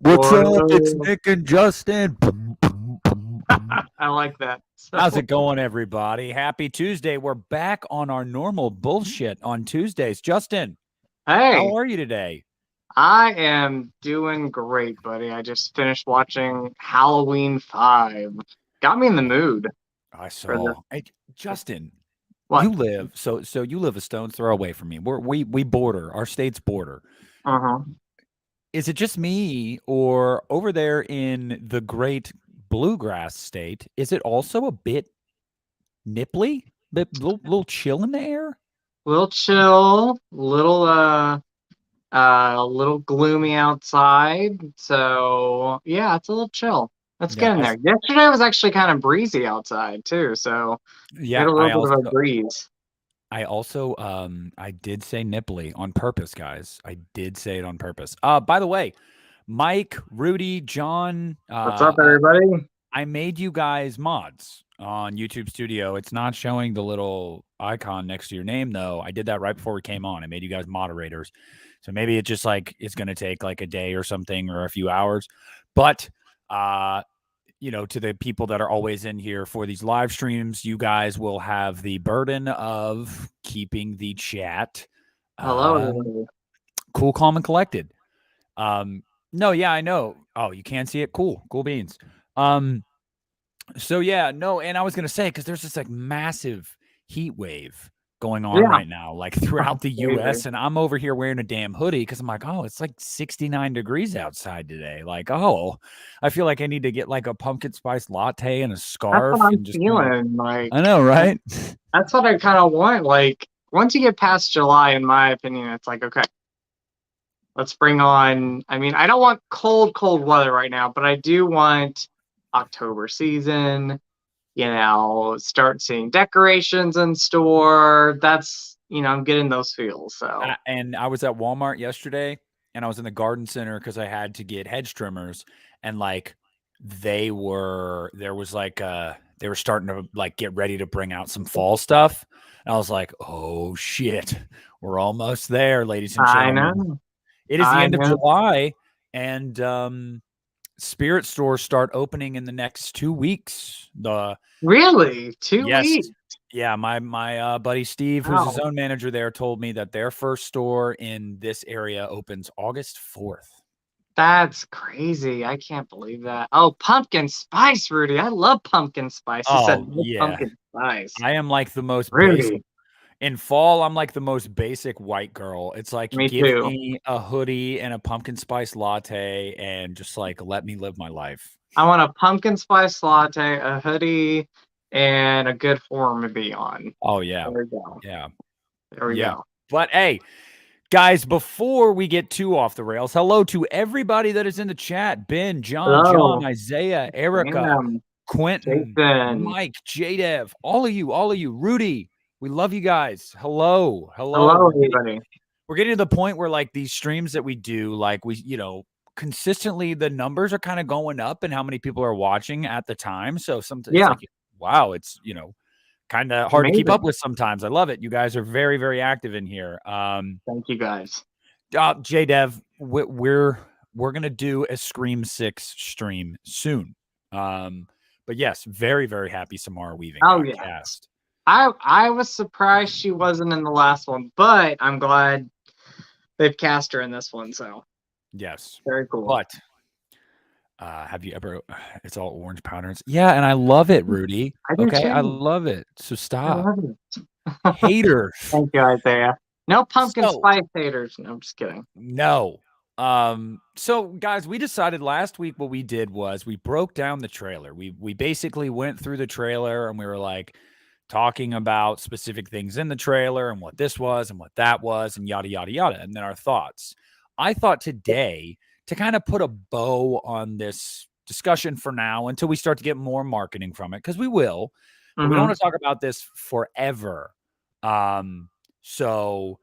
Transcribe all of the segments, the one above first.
What's up? It's Whoa. Nick and Justin. Boom, boom, boom, boom. I like that. How's So, it going, everybody? Happy Tuesday. We're back on our normal bullshit on Tuesdays. Justin, how hey, are you today? I am doing great, buddy. I just finished watching Halloween 5. Got me in the mood I for the saw. Hey, Justin, you what? live so you live a stone's throw away from me. We border our state's border. Uh-huh. Is it just me, or over there in the great bluegrass state? Is it also a bit nipply, bit little chill in the air? Little chill, a little gloomy outside. So, yeah, it's a little chill. Let's Yeah, get in there. Yesterday was actually kind of breezy outside too, so we yeah. had a little bit of a breeze. I did say nipply on purpose, guys. I did say it on purpose. By the way, Mike, Rudy, John, What's up, everybody? I made you guys mods on YouTube Studio. It's not showing the little icon next to your name, though. I did that right before we came on. I made you guys moderators. So maybe it just like it's going to take like a day or something or a few hours. But to the people that are always in here for these live streams, you guys will have the burden of keeping the chat Hello, uh, everybody. cool, calm, and collected. No, yeah, I know. Oh, you can't see it. Cool beans. So yeah, no, and I was gonna say because there's this like massive heat wave going on Yeah, right now, like throughout the crazy. U.S. And I'm over here wearing a damn hoodie because I'm like, oh, it's like 69 degrees outside today. Like, oh, I feel like I need to get like a pumpkin spice latte and a That's what scarf I'm and just kind of. feeling. Like I know, right? that's what I kind of want. Like once you get past July, in my opinion, it's like okay, let's bring on. I mean, I don't want cold weather right now, but I do want October season. Start seeing decorations in store. I'm getting those feels. So And I was at Walmart yesterday, and I was in the garden center because I had to get hedge trimmers, and like there was like they were starting to like get ready to bring out some fall stuff. And I was like, oh shit, we're almost there, ladies and I gentlemen. know, It is the I end of know. July, and spirit stores start opening in the next 2 weeks. Really, 2 weeks? Yes. Yeah, my buddy Steve, who's the Wow. zone manager there, told me that their first store in this area opens August 4th. That's crazy. I can't believe that. Oh, pumpkin spice, Rudy. I love pumpkin spice. You said Oh, no yeah. pumpkin spice. I am like the most basic. Rudy, In fall, I'm like the most basic white girl. It's like me give too. me a hoodie and a pumpkin spice latte and just like let me live my life. I want a pumpkin spice latte, a hoodie, and a good horror movie on. Oh yeah. There we go. Yeah. There we Yeah. go. But hey, guys, before we get too off the rails, hello to everybody that is in the chat. Ben, John, Hello, Isaiah, Erica, Sam, Quentin, Jason. Mike, JDev, all of you, Rudy. We love you guys. Hello. Hello, everybody. We're getting to the point where like these streams that we do, like consistently the numbers are kind of going up and how many people are watching at the time. So sometimes it's Yeah, like, wow, it's kind of hard to keep up amazing. with sometimes. I love it. You guys are very, very active in here. Thank you, guys. JDev, we're gonna do a Scream 6 stream soon. But yes, very, very happy Samara Weaving Oh got yeah. cast. I was surprised she wasn't in the last one, but I'm glad they've cast her in this one. So Yes. very cool. But have you ever it's all orange powders? Yeah, and I love it, Rudy. I do Okay, I too. love it. So I stop. love it. Haters. Thank you, Isaiah. No pumpkin So spice haters. No, I'm just kidding. no. So guys, we decided last week what we did was we broke down the trailer. We basically went through the trailer and we were like talking about specific things in the trailer and what this was and what that was and yada yada yada, and then our thoughts. I thought today to kind of put a bow on this discussion for now until we start to get more marketing from it, because we will, but we don't Mm-hmm. want to talk about this forever. So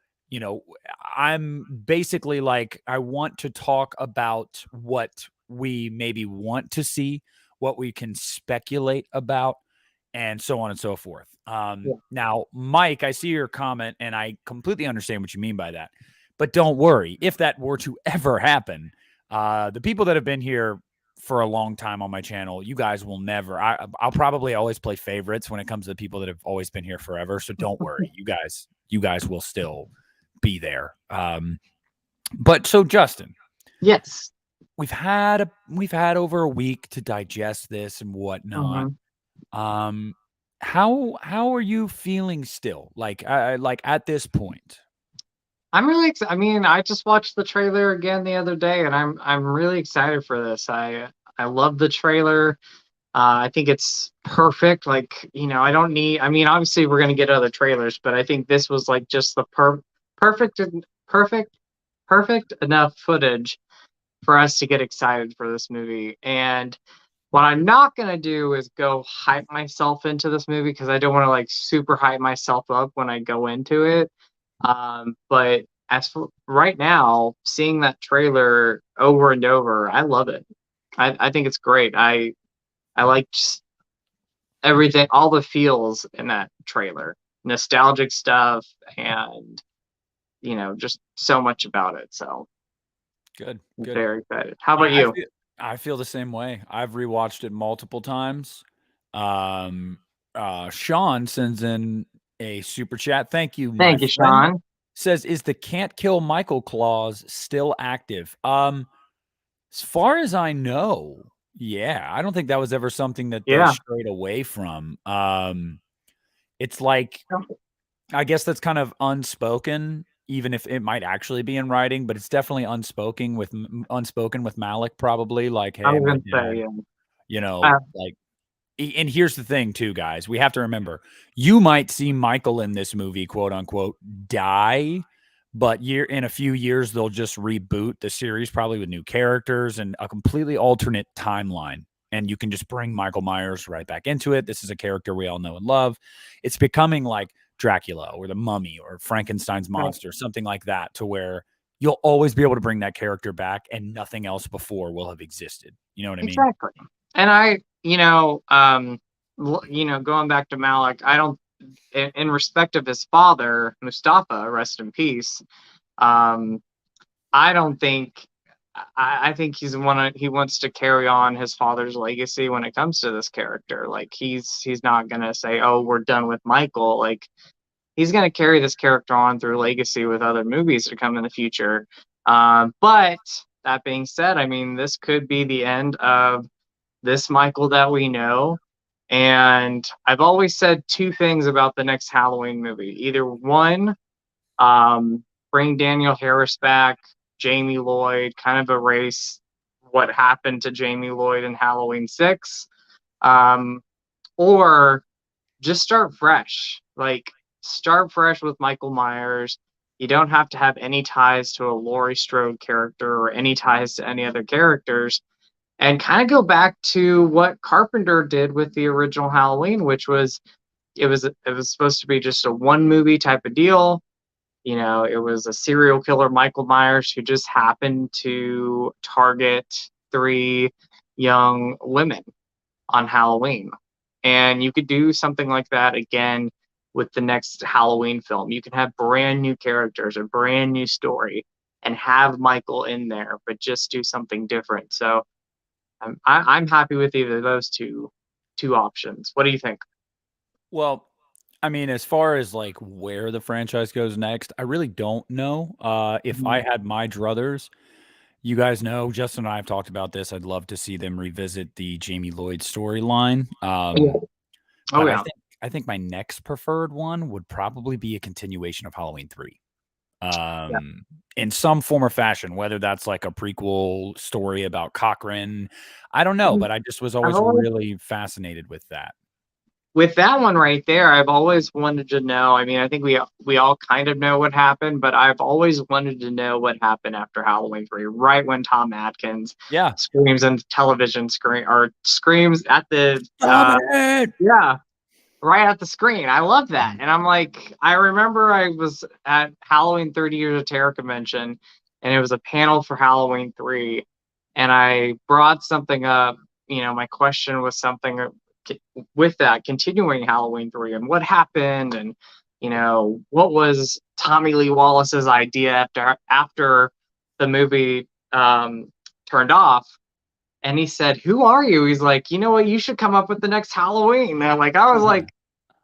I'm basically like, I want to talk about what we maybe want to see, what we can speculate about, and so on and so forth. Yeah. Now, Mike, I see your comment, and I completely understand what you mean by that. But don't worry, if that were to ever happen, The people that have been here for a long time on my channel, you guys will never. I'll probably always play favorites when it comes to people that have always been here forever. So don't worry, you guys will still be there. But so Justin, Yes. we've had over a week to digest this and whatnot. Mhm. How are you feeling still? Like at this point? I'm really I mean, I just watched the trailer again the other day, and I'm really excited for this. I love the trailer. I think it's perfect. Like, I don't need. I mean, obviously we're gonna get other trailers, but I think this was like just the perfect, perfect, perfect enough footage for us to get excited for this movie. And what I'm not gonna do is go hype myself into this movie because I don't want to like super hype myself up when I go into it. But as for right now, seeing that trailer over and over, I love it. I think it's great. I like just everything, all the feels in that trailer, nostalgic stuff, and just so much about it. So Good, I'm good. very excited. How about you? I feel the same way. I've rewatched it multiple times. Um, Sean sends in a super chat. Thank you, my Thank you, friend. Sean. Says, is the can't kill Michael clause still active? As far as I know, yeah. I don't think that was ever something that they Yeah. strayed away from. It's like, I guess that's kind of unspoken, even if it might actually be in writing, but it's definitely unspoken with Malik, probably like, I hey, was my gonna say, dad, uh, like, and here's the thing too, guys, we have to remember, you might see Michael in this movie, quote unquote, die, but in a few years they'll just reboot the series, probably with new characters and a completely alternate timeline, and you can just bring Michael Myers right back into it. This is a character we all know and love. It's becoming like Dracula or the Mummy or Frankenstein's monster, something like that, to where you'll always be able to bring that character back and nothing else before will have existed. You know what I mean? exactly. And going back to Malik, I don't, in respect of his father, Mustafa, rest in peace. Um, I don't think. I think he wants to carry on his father's legacy when it comes to this character. Like he's not gonna say, "Oh, we're done with Michael." Like he's gonna carry this character on through legacy with other movies to come in the future. But that being said, I mean, this could be the end of this Michael that we know. And I've always said two things about the next Halloween movie. Either one, bring Daniel Harris back, Jamie Lloyd, kind of erase what happened to Jamie Lloyd in Halloween 6, or just start fresh. Like, start fresh with Michael Myers. You don't have to have any ties to a Laurie Strode character or any ties to any other characters, and kind of go back to what Carpenter did with the original Halloween, which was it was supposed to be just a one movie type of deal. It was a serial killer, Michael Myers, who just happened to target three young women on Halloween. And you could do something like that again with the next Halloween film. You can have brand new characters, a brand new story, and have Michael in there, but just do something different. So I'm happy with either of those two options. What do you think? Well, I mean, as far as like where the franchise goes next, I really don't know. If I Mhm. had my druthers, you guys know, Justin and I have talked about this. I'd love to see them revisit the Jamie Lloyd storyline. Yeah. Oh But yeah. I think my next preferred one would probably be a continuation of Halloween 3. Yeah. In some form or fashion, whether that's like a prequel story about Cochrane. I don't know, but I just was I've always always really fascinated with that. With that one right there, I've always wanted to know. I mean, I think we all kind of know what happened, but I've always wanted to know what happened after Halloween 3, right when Tom Atkins Yeah. screams in the television screen or screams at the Stop it! yeah, right at the screen. I love that. And I'm like, I remember I was at Halloween 30 Years of Terror convention, and it was a panel for Halloween 3, and I brought something up. My question was something with that continuing Halloween 3 and what happened, and what was Tommy Lee Wallace's idea after the movie turned off. And he said, "Who are you?" He's like, "You know what? You should come up with the next Halloween." And like, I was like,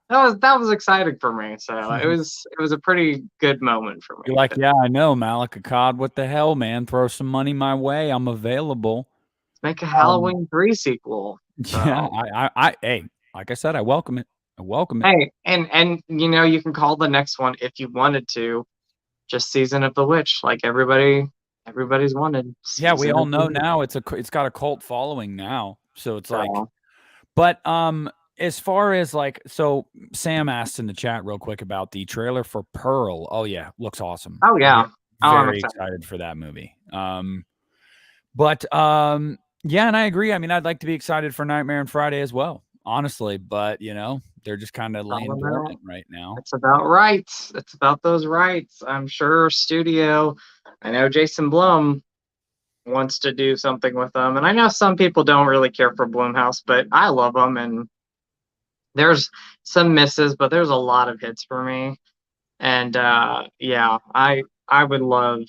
that was exciting for me. So it was a pretty good moment for You're me. like, yeah, I know, Malik Akkad. What the hell, man? Throw some money my way. I'm available. Make a Um, Halloween 3 sequel. yeah, So hey, like I said, I welcome it. I welcome it. hey, and you know, you can call the next one if you wanted to, just Season of the Witch, like everybody's wanted. Yeah, we Season all of the know Witch. now it's got a cult following now. So it's like, So, but as far as like, so Sam asked in the chat real quick about the trailer for Pearl. Oh yeah, looks awesome. oh yeah. Oh, I'm Very excited. excited for that movie. But yeah, and I agree. I mean, I'd like to be excited for Nightmare on Friday as well, honestly. But you know, they're just kind of laying dormant right now. It's about rights. It's about those rights. I'm sure studio. I know Jason Blum wants to do something with them, and I know some people don't really care for Blumhouse, but I love them. And there's some misses, but there's a lot of hits for me. And yeah, I would love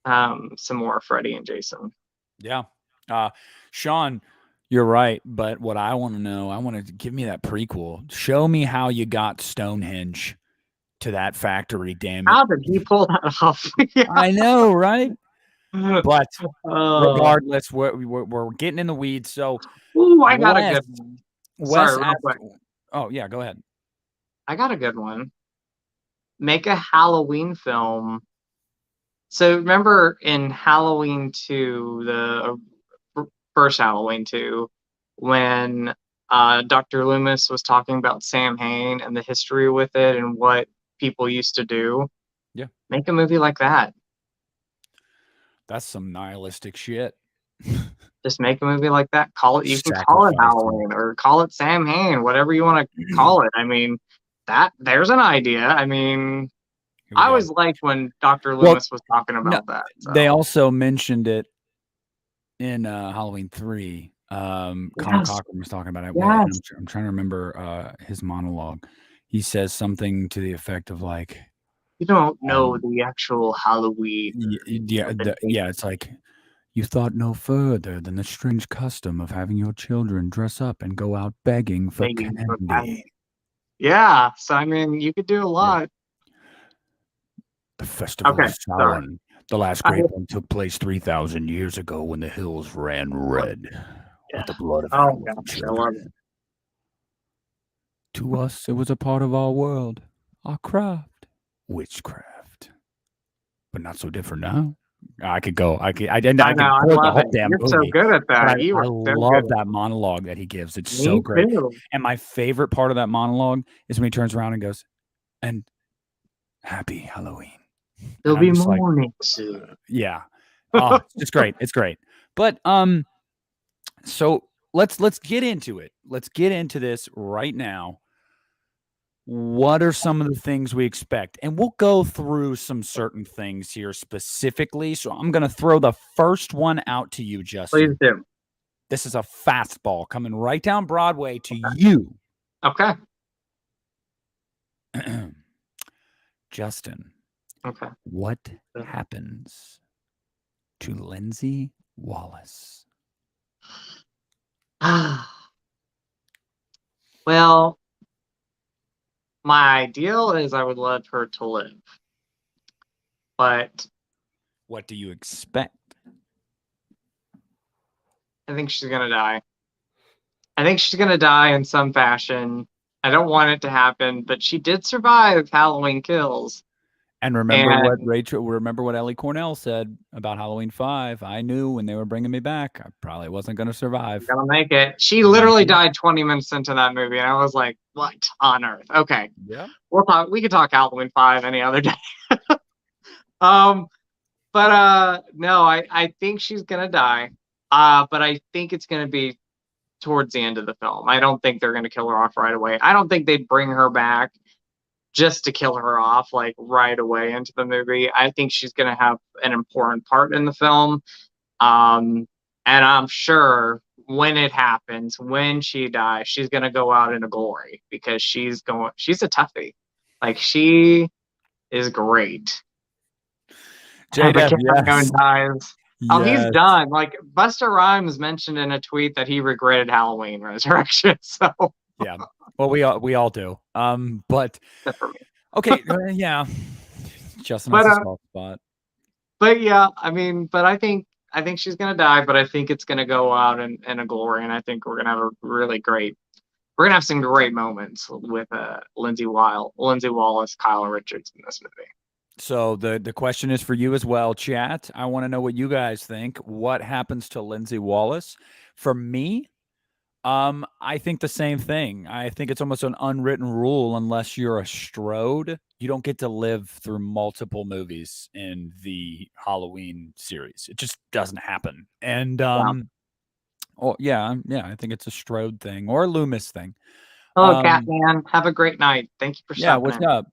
some more Freddie and Jason. Yeah. Sean, you're right. But what I want to know, I want to give me that prequel. Show me how you got Stonehenge to that factory, damn it. How did he pull that off? Yeah. I know, right? But Oh. regardless, we're getting in the weeds. So, Ooh, I got a good one. Wes Sorry, real asked, quick. oh, yeah, go ahead. I got a good one. Make a Halloween film. So remember in Halloween 2, the first Halloween 2, when Dr. Loomis was talking about Sam Hain and the history with it and what people used to do. Yeah. Make a movie like that. That's some nihilistic shit. Just make a movie like that. Call it. You can call it Halloween or call it Sam Hain, whatever you want to call it. I mean, there's an idea. I mean, I always liked when Dr. Loomis was talking about that. So. They also mentioned it in Halloween 3. Connor Cochran was talking about it. Yes. I'm trying to remember his monologue. He says something to the effect of like, "You don't know the actual Halloween." Yeah, it's like, you thought no further than the strange custom of having your children dress up and go out begging for candy. Yeah, so I mean, you could do a lot. Yeah. The Festival of Samhain. The last great one took place 3,000 years ago when the hills ran red with the blood of children. To us, it was a part of our world, our craft, witchcraft. But not so different now. I could go. I could the whole damn You're movie. so good at that. I love that monologue that he gives. It's so great. And my favorite part of that monologue is when he turns around and goes, "And happy Halloween." There'll be morning soon. Yeah. Oh, it's great. It's great. But so let's get into it. Let's get into this right now. What are some of the things we expect? And we'll go through some certain things here specifically. So I'm going to throw the first one out to you, Justin. Please do. This is a fastball coming right down Broadway to you. Okay. Justin. Okay. What happens to Lindsay Wallace? Well, my ideal is I would love her to live. But what do you expect? I think she's going to die. I think she's going to die in some fashion. I don't want it to happen, but she did survive Halloween Kills. And remember what Ellie Cornell said about Halloween 5. I knew when they were bringing me back, I probably wasn't going to survive. Gonna make it. She literally died 20 minutes into that movie, and I was like, "What on earth?" Okay, yeah, we could talk Halloween 5 any other day. No, I think she's gonna die. But I think it's gonna be towards the end of the film. I don't think they're gonna kill her off right away. I don't think they'd bring her back just to kill her off like right away into the movie. I think she's going to have an important part in the film. And I'm sure when it happens, when she dies, she's going to go out in a glory because she's a toughie. Like, she is great. JDev, yes. Dies. Oh, he's Yes. done. Like Busta Rhymes mentioned in a tweet that he regretted Halloween Resurrection. So Yeah. Well, we all do. But good for me. okay, yeah. Justin has But a soft spot. but yeah, I mean, but I think she's gonna die, but I think it's gonna go out in a glory, and I think we're gonna have a really great. We're gonna have some great moments with Lindsay Wallace, Kyle Richards in this movie. So the question is for you as well, chat. I want to know what you guys think. What happens to Lindsay Wallace? For me, I think the same thing. I think it's almost an unwritten rule unless you're a Strode, you don't get to live through multiple movies in the Halloween series. It just doesn't happen. And Yeah. oh yeah, I think it's a Strode thing or a Loomis thing. Hello, Um, Catman. Have a great night. Thank you for yeah, stopping what's in. up?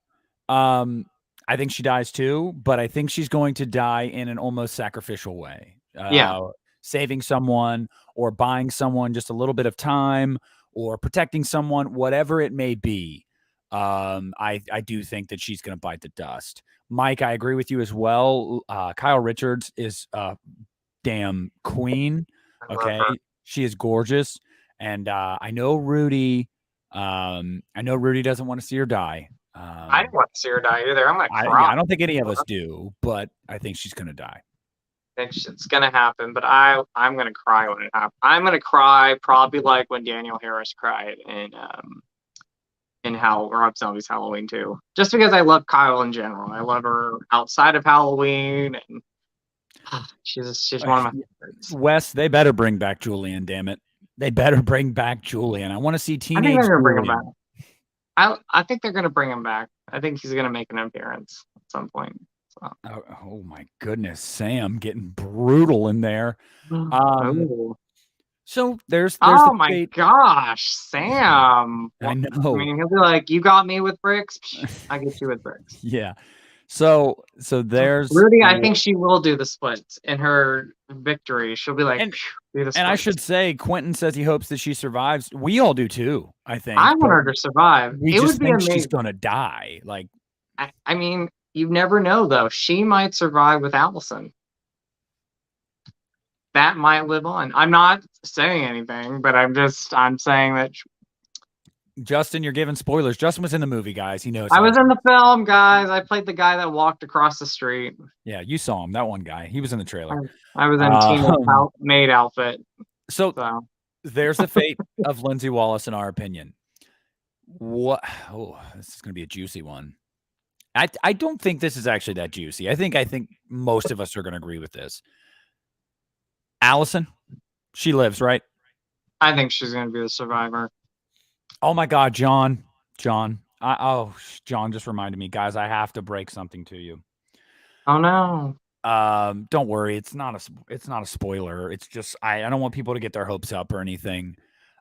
I think she dies too, but I think she's going to die in an almost sacrificial way. Yeah. Saving someone or buying someone just a little bit of time or protecting someone, whatever it may be. I do think that she's going to bite the dust. Mike, I agree with you as well. Kyle Richards is a damn queen. I love Okay, her. she is gorgeous, and I know Rudy. I know Rudy doesn't want to see her die. I didn't want to see her die either. I'm gonna Yeah, cry. I don't think any of us do, but I think she's gonna die. Think it's gonna happen, but I'm gonna cry when it happens. I'm gonna cry probably like when Daniel Harris cried in Rob Zombie's Halloween too. Just because I love Kyle in general. I love her outside of Halloween, and she's one of my favorites. Wes, they better bring back Julian. Damn it, they better bring back Julian. I want to see I think teenage they're gonna bring him Julian. back. I think they're gonna bring him back. I think he's gonna make an appearance at some point. So. Oh my goodness, Sam getting brutal in there. Ooh. So there's Oh the my fate. gosh, Sam. I I know. mean, he'll be like, "You got me with bricks. I get you with bricks." Yeah. So there's Rudy, I think she will do the splits in her victory. She'll be like, and do the splits. and I should say, Quentin says he hopes that she survives. We all do too. I think. I want her to survive. We It just would be think amazing. she's gonna die. Like, I mean, you never know though. She might survive with Allison. That might live on. I'm not saying anything, but I'm saying that Justin, you're giving spoilers. Justin was in the movie, guys. He knows. I was in the film, guys. I played the guy that walked across the street. Yeah, you saw him. That one guy. He was in the trailer. I was in Tina's maid outfit. So there's the fate of Lindsay Wallace, in our opinion. What? Oh, this is going to be a juicy one. I don't think this is actually that juicy. I think most of us are going to agree with this. Allison, she lives, right? I think she's going to be the survivor. Oh my God, John. John just reminded me, guys. I have to break something to you. Oh no. Don't worry. It's not a spoiler. It's just I don't want people to get their hopes up or anything.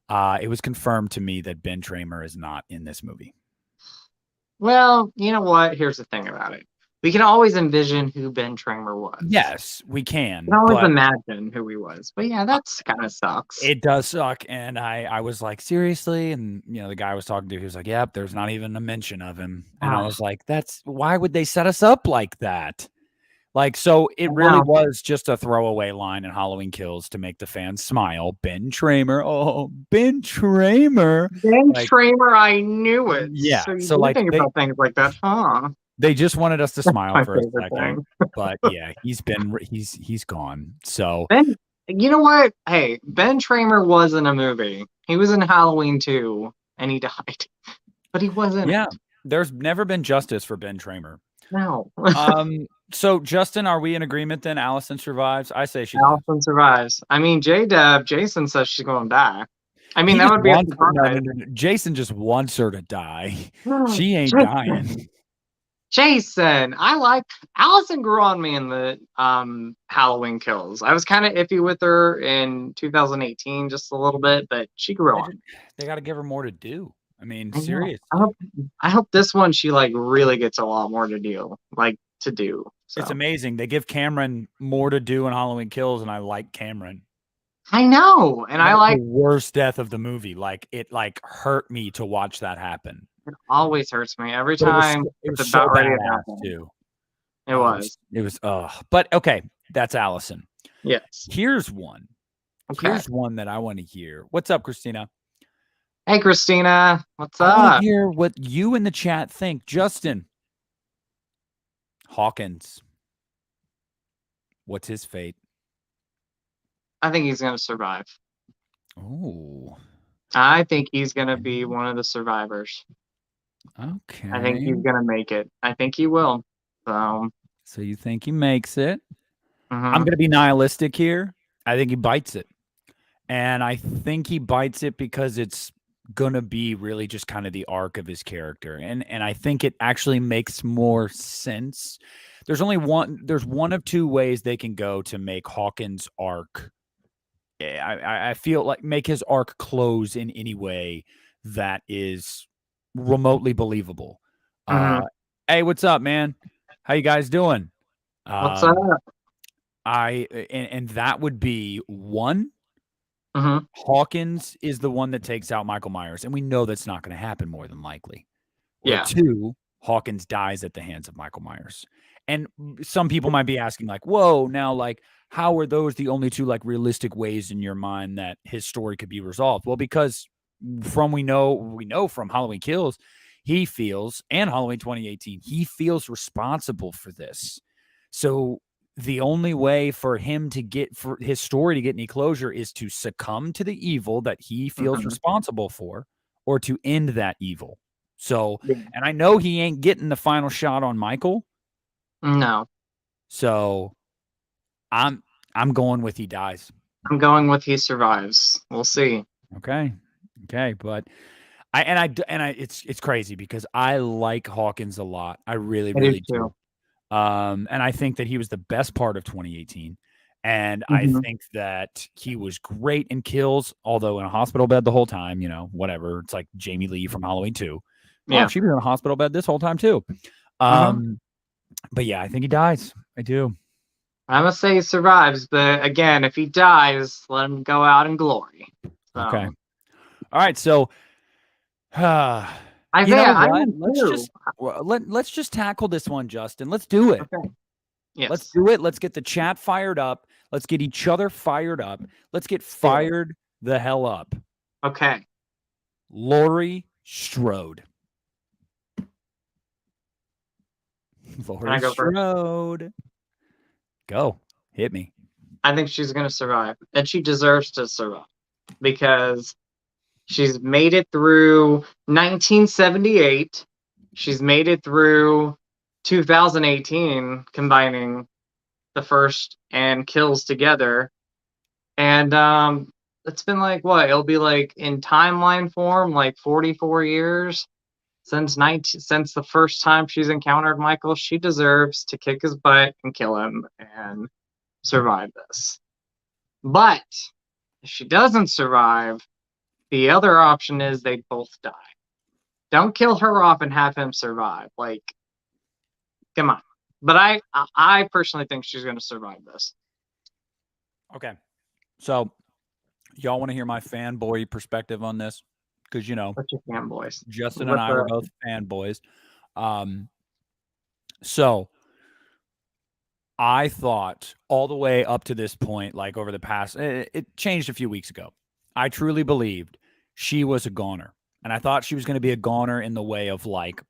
It was confirmed to me that Ben Tramer is not in this movie. Well, you know what? Here's the thing about it. We can always envision who Ben Tramer was. Yes, we can. We can always imagine who he was. But yeah, that's kind of sucks. It does suck. And I was like, seriously? And the guy I was talking to, he was like, yep, there's not even a mention of him. And I was like, why would they set us up like that? Like, so it really was just a throwaway line in Halloween Kills to make the fans smile. Ben Tramer. Oh, Ben Tramer. Ben Tramer, I knew it. Yeah. So like think about things like that, huh? They just wanted us to smile for a second. But yeah, he's gone. So Ben, you know what? Hey, Ben Tramer was in a movie. He was in Halloween 2 and he died. But he wasn't. Yeah. There's never been justice for Ben Tramer. No. So Justin, are we in agreement then? Allison survives. I say she. Allison survives. I mean, Jason says she's going to die. I mean, that would be a surprise. No. Jason just wants her to die. She ain't dying. Jason, Allison grew on me in the Halloween Kills. I was kind of iffy with her in 2018, just a little bit, but she grew on. They got to give her more to do. I mean, seriously. I hope this one she really gets a lot more to do. So. It's amazing. They give Cameron more to do in Halloween Kills, and I like Cameron. I know, and I like the worst death of the movie. Like it, hurt me to watch that happen. It always hurts me every time. It was so badass too. It was. But okay, that's Allison. Yes. Here's one. Okay. Here's one that I want to hear. What's up, Christina? Hey, Christina. What's I want to up? hear what you in the chat think. Justin Hawkins. What's his fate? I think he's going to survive. Oh. I think he's going to be one of the survivors. Okay. I think he's going to make it. I think he will. So you think he makes it? I'm Mhm. going to be nihilistic here. I think he bites it. And I think he bites it because it's going to be really just kind of the arc of his character. And I think it actually makes more sense. There's one of two ways they can go to make Hawkins' arc. I feel like make his arc close in any way that is remotely believable. Mhm. Hey, what's up, man? How you guys doing? What's up? And that would be one. Mhm. Hawkins is the one that takes out Michael Myers, and we know that's not going to happen more than likely. Or Yeah. two, Hawkins dies at the hands of Michael Myers. And some people might be asking, like, whoa, now, like, how are those the only two, like, realistic ways in your mind that his story could be resolved? Well, because we know from Halloween Kills, he feels, and Halloween 2018, he feels responsible for this. So the only way for him to get for his story to get any closure is to succumb to the evil that he feels Mhm. responsible for, or to end that evil. So, Yeah. and I know he ain't getting the final shot on Michael. No. So I'm going with he dies. I'm going with he survives. We'll see. Okay. Okay. But it's crazy because I like Hawkins a lot. I really, I do really too. do. And I think that he was the best part of 2018. And I Mhm. think that he was great in Kills, although in a hospital bed the whole time, whatever. It's like Jamie Lee from Halloween 2. Oh, Yeah. she was in a hospital bed this whole time too. Mhm. But yeah, I think he dies. I do. I'm gonna say he survives, but again, if he dies, let him go out in glory. Okay. So, All right. So, you know Isaiah, I what? am too. Let's just tackle this one, Justin. Let's do it. Okay. Let's Yes. do it. Let's get the chat fired up. Let's get each other fired up. Let's get Do it. fired the hell up. Okay. Laurie Strode. Can I Laurie go first? Strode. Go. Hit me. I think she's gonna survive, and she deserves to survive because she's made it through 1978. She's made it through 2018, combining the first and Kills together. And it's been like what? It'll be like in timeline form, like 44 years since the first time she's encountered Michael. She deserves to kick his butt and kill him and survive this. But if she doesn't survive, the other option is they both die. Don't kill her off and have him survive. Like, come on. But I personally think she's going to survive this. Okay. So, y'all want to hear my fanboy perspective on this? Because, What's your fanboys? Justin and What's I were the both fanboys. So I thought all the way up to this point, like over the past, it changed a few weeks ago. I truly believed she was a goner. And I thought she was going to be a goner in the way of like,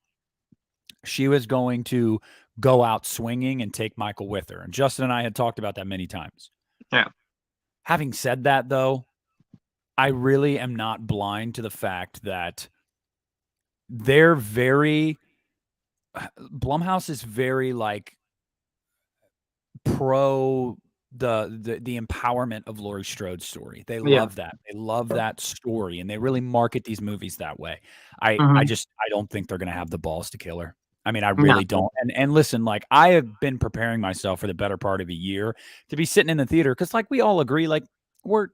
she was going to go out swinging and take Michael with her. And Justin and I had talked about that many times. yeah? Having said that, though, I really am not blind to the fact that they're very, Blumhouse is very like pro the empowerment of Laurie Strode's story. They Yeah. love that. They love that story, and they really market these movies that way. I Mm-hmm. I don't think they're gonna have the balls to kill her. I mean, I No. really don't. And listen, like I have been preparing myself for the better part of a year to be sitting in the theater because, like, we all agree, like the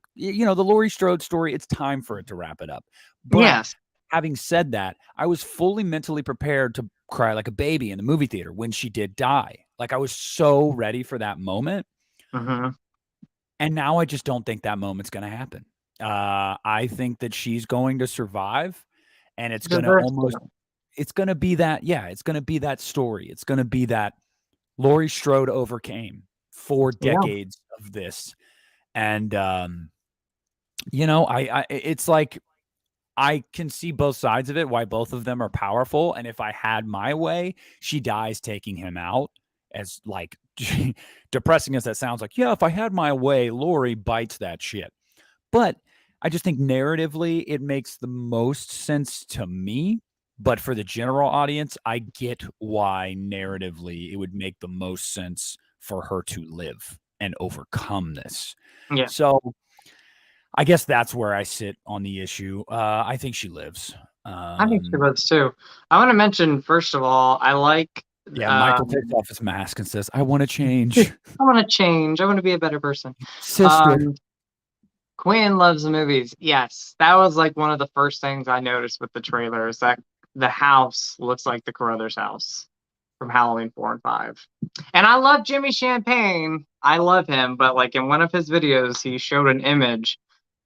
Laurie Strode story. It's time for it to wrap it up. But Yes. having said that, I was fully mentally prepared to cry like a baby in the movie theater when she did die. Like I was so ready for that moment. Mm-hmm. And now I just don't think that moment's going to happen. I think that she's going to survive and it's going to Deserves to. it's going to be that, yeah, it's going to be that story. It's going to be that Laurie Strode overcame 4 Yeah. decades of this. And, it's like I can see both sides of it, why both of them are powerful. And if I had my way, she dies taking him out. As like depressing as that sounds, like, yeah, if I had my way, Lori bites that shit. But I just think narratively, it makes the most sense to me. But for the general audience, I get why narratively it would make the most sense for her to live and overcome this. Yeah. So I guess that's where I sit on the issue. I think she lives. I think she was too. I want to mention, first of all, I like. Michael takes off his mask and says, I want to change. I want to change. I want to be a better person. Sister. Quinn loves the movies. Yes, that was like one of the first things I noticed with the trailer is that the house looks like the Carruthers house from Halloween 4 and 5. And I love Jimmy Champagne. I love him, but like in one of his videos, he showed an image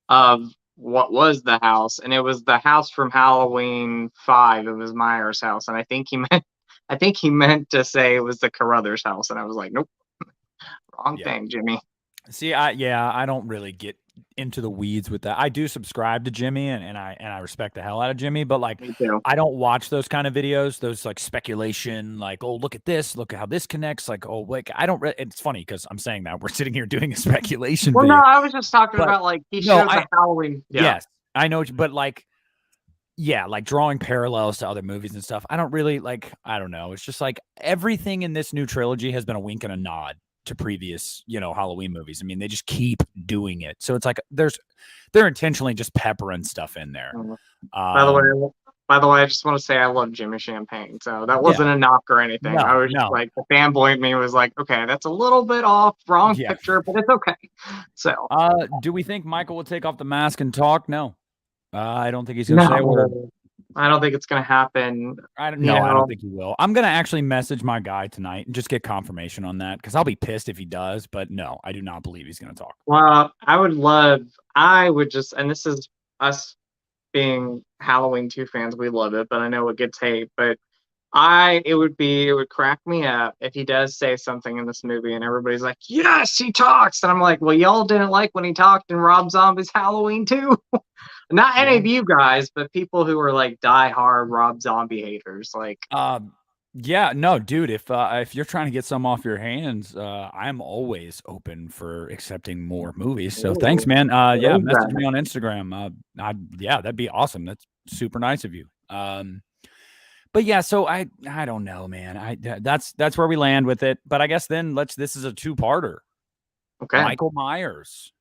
of what was the house, and it was the house from Halloween 5. It was Myers' house, and I think he meant to say it was the Carruthers house, and I was like, nope, wrong thing, Jimmy. See, I don't really get into the weeds with that. I do subscribe to Jimmy and I respect the hell out of Jimmy, but like I don't watch those kind of videos, those like speculation, like, oh, look at this, look at how this connects, like, oh, like I don't it's funny because I'm saying that we're sitting here doing a speculation video. No, I was just talking about like he showed the Halloween. Yes, I know, but like like drawing parallels to other movies and stuff. I don't really like, I don't know. It's just like everything in this new trilogy has been a wink and a nod to previous, Halloween movies. I mean, they just keep doing it. So it's like they're intentionally just peppering stuff in there. By the way, I just want to say I love Jimmy Champagne. So that wasn't a knock or anything. No, I was just like, the fanboy in me was like, okay, that's a little bit off, wrong picture, but it's okay. So do we think Michael will take off the mask and talk? No. I don't think he's going to say a word. I don't think it's going to happen. I don't think he will. I'm going to actually message my guy tonight and just get confirmation on that because I'll be pissed if he does. But no, I do not believe he's going to talk. Well, and this is us being Halloween 2 fans. We love it, but I know it gets hate. But it would crack me up if he does say something in this movie and everybody's like, yes, he talks. And I'm like, well, y'all didn't like when he talked in Rob Zombie's Halloween 2. Not any of you guys, but people who are like diehard Rob Zombie haters. Like, no, dude. If you're trying to get some off your hands, I'm always open for accepting more movies. So thanks, man. Message me on Instagram. That'd be awesome. That's super nice of you. But yeah, so I don't know, man. That's where we land with it. But I guess then this is a 2-parter. Okay. Michael Myers.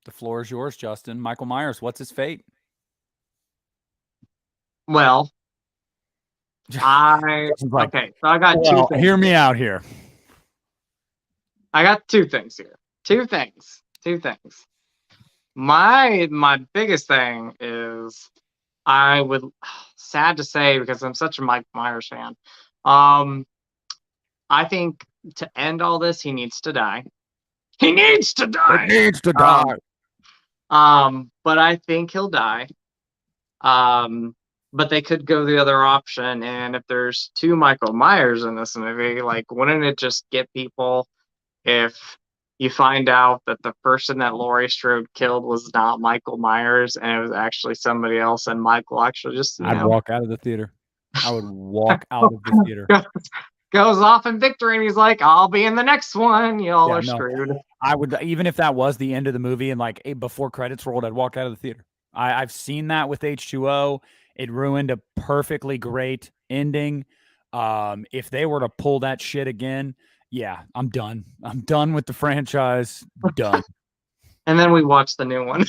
The floor is yours, Justin. Michael Myers, what's his fate? Well, so I got 2 things. Hear me out here. I got 2 things here. 2 things. My biggest thing is sad to say because I'm such a Mike Myers fan. I think to end all this, he needs to die. He needs to die. But I think he'll die. But they could go the other option. And if there's 2 Michael Myers in this movie, like, wouldn't it just get people if you find out that the person that Laurie Strode killed was not Michael Myers and it was actually somebody else, and Michael actually just I'd walk out of the theater. I would walk out of the theater. Goes off in victory and he's like, I'll be in the next one. Y'all are screwed. I would, even if that was the end of the movie and like before credits rolled, I'd walk out of the theater. I've seen that with H2O. It ruined a perfectly great ending. If they were to pull that shit again, I'm done. I'm done with the franchise. Done. And then we watch the new one.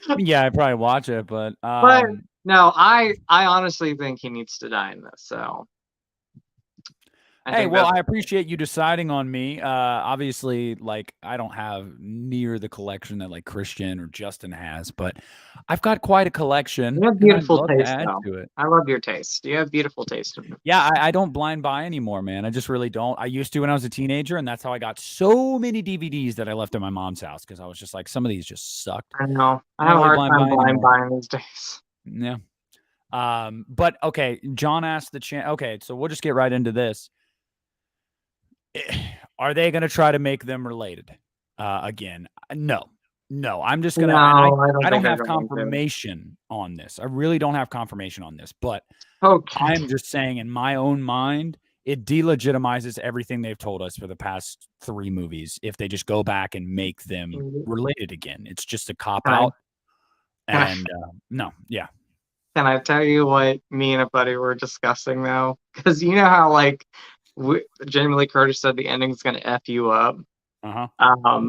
I'd probably watch it, but no, I honestly think he needs to die in this. So I appreciate you deciding on me. Obviously, like, I don't have near the collection that like Christian or Justin has, but I've got quite a collection. You have beautiful taste, though. I love your taste. You have beautiful taste. Yeah, I don't blind buy anymore, man. I just really don't. I used to when I was a teenager, and that's how I got so many DVDs that I left at my mom's house because I was just like, some of these just sucked. I know. I have a hard time blind buying these days. Yeah. But okay, John asked okay, so we'll just get right into this. Are they going to try to make them related again? No. I'm just gonna. No, I don't I think don't they're have going to. confirmation on this. I really don't have confirmation on this, but Okay. I'm just saying, in my own mind, it delegitimizes everything they've told us for the past 3 movies if they just go back and make them related again. It's just a cop out. Can I, And no, yeah. can I tell you what me and a buddy were discussing though? Because you know how like Jamie Lee Curtis said the ending's gonna f you up. Uh huh.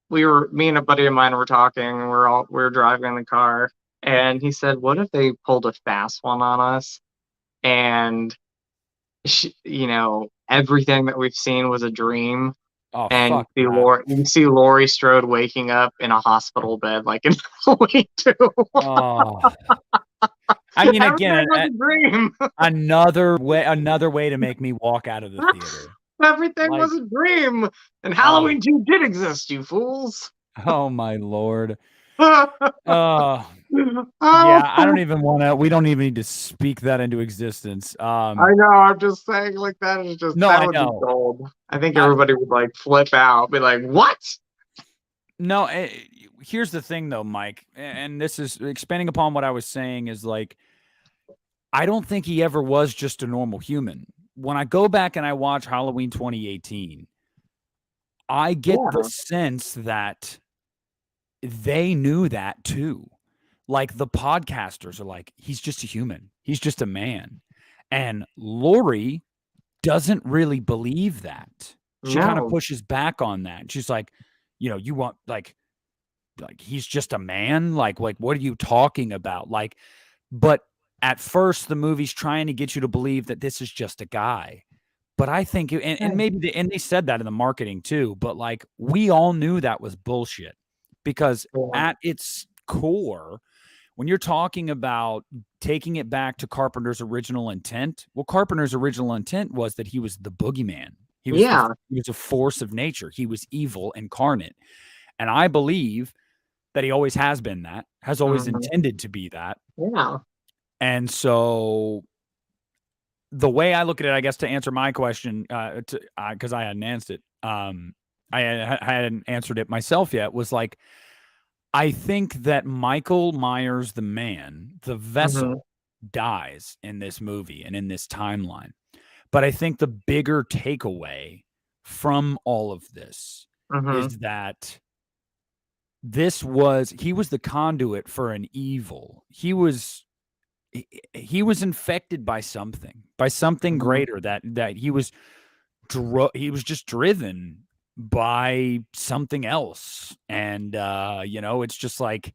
Me and a buddy of mine were talking. We were driving in the car, and he said, "What if they pulled a fast one on us?" And everything that we've seen was a dream. Oh And fuck that. You see Laurie Strode waking up in a hospital bed, like in Halloween 2. Oh. I mean, again, Everything was a dream. another way to make me walk out of the theater. Everything Like, was a dream. And Halloween 2 did exist, you fools. oh my lord. Oh, Yeah, I don't even want to. We don't even need to speak that into existence. I know. I'm just saying, like that is just No, that I would know. be gold. I think everybody would like flip out, be like, "What?" No, here's the thing, though, Mike, and this is expanding upon what I was saying. Is like, I don't think he ever was just a normal human. When I go back and I watch Halloween 2018, I get the sense that they knew that too. Like the podcasters are like, he's just a human. He's just a man. And Lori doesn't really believe that. She kind of No. pushes back on that. She's like, you want like he's just a man? Like what are you talking about? Like, but at first the movie's trying to get you to believe that this is just a guy. But I think, and maybe they said that in the marketing too, but like we all knew that was bullshit because at its core, when you're talking about taking it back to Carpenter's original intent, well, Carpenter's original intent was that he was the boogeyman. He was a force of nature. He was evil incarnate. And I believe that he always has been that, has always intended to be that. Yeah. And so the way I look at it, I guess, to answer my question, because I hadn't answered it, I hadn't answered it myself yet, was like, I think that Michael Myers, the man, the vessel, dies in this movie and in this timeline. But I think the bigger takeaway from all of this is that he was the conduit for an evil. He was infected by something greater, that he was just driven by something else. And it's just like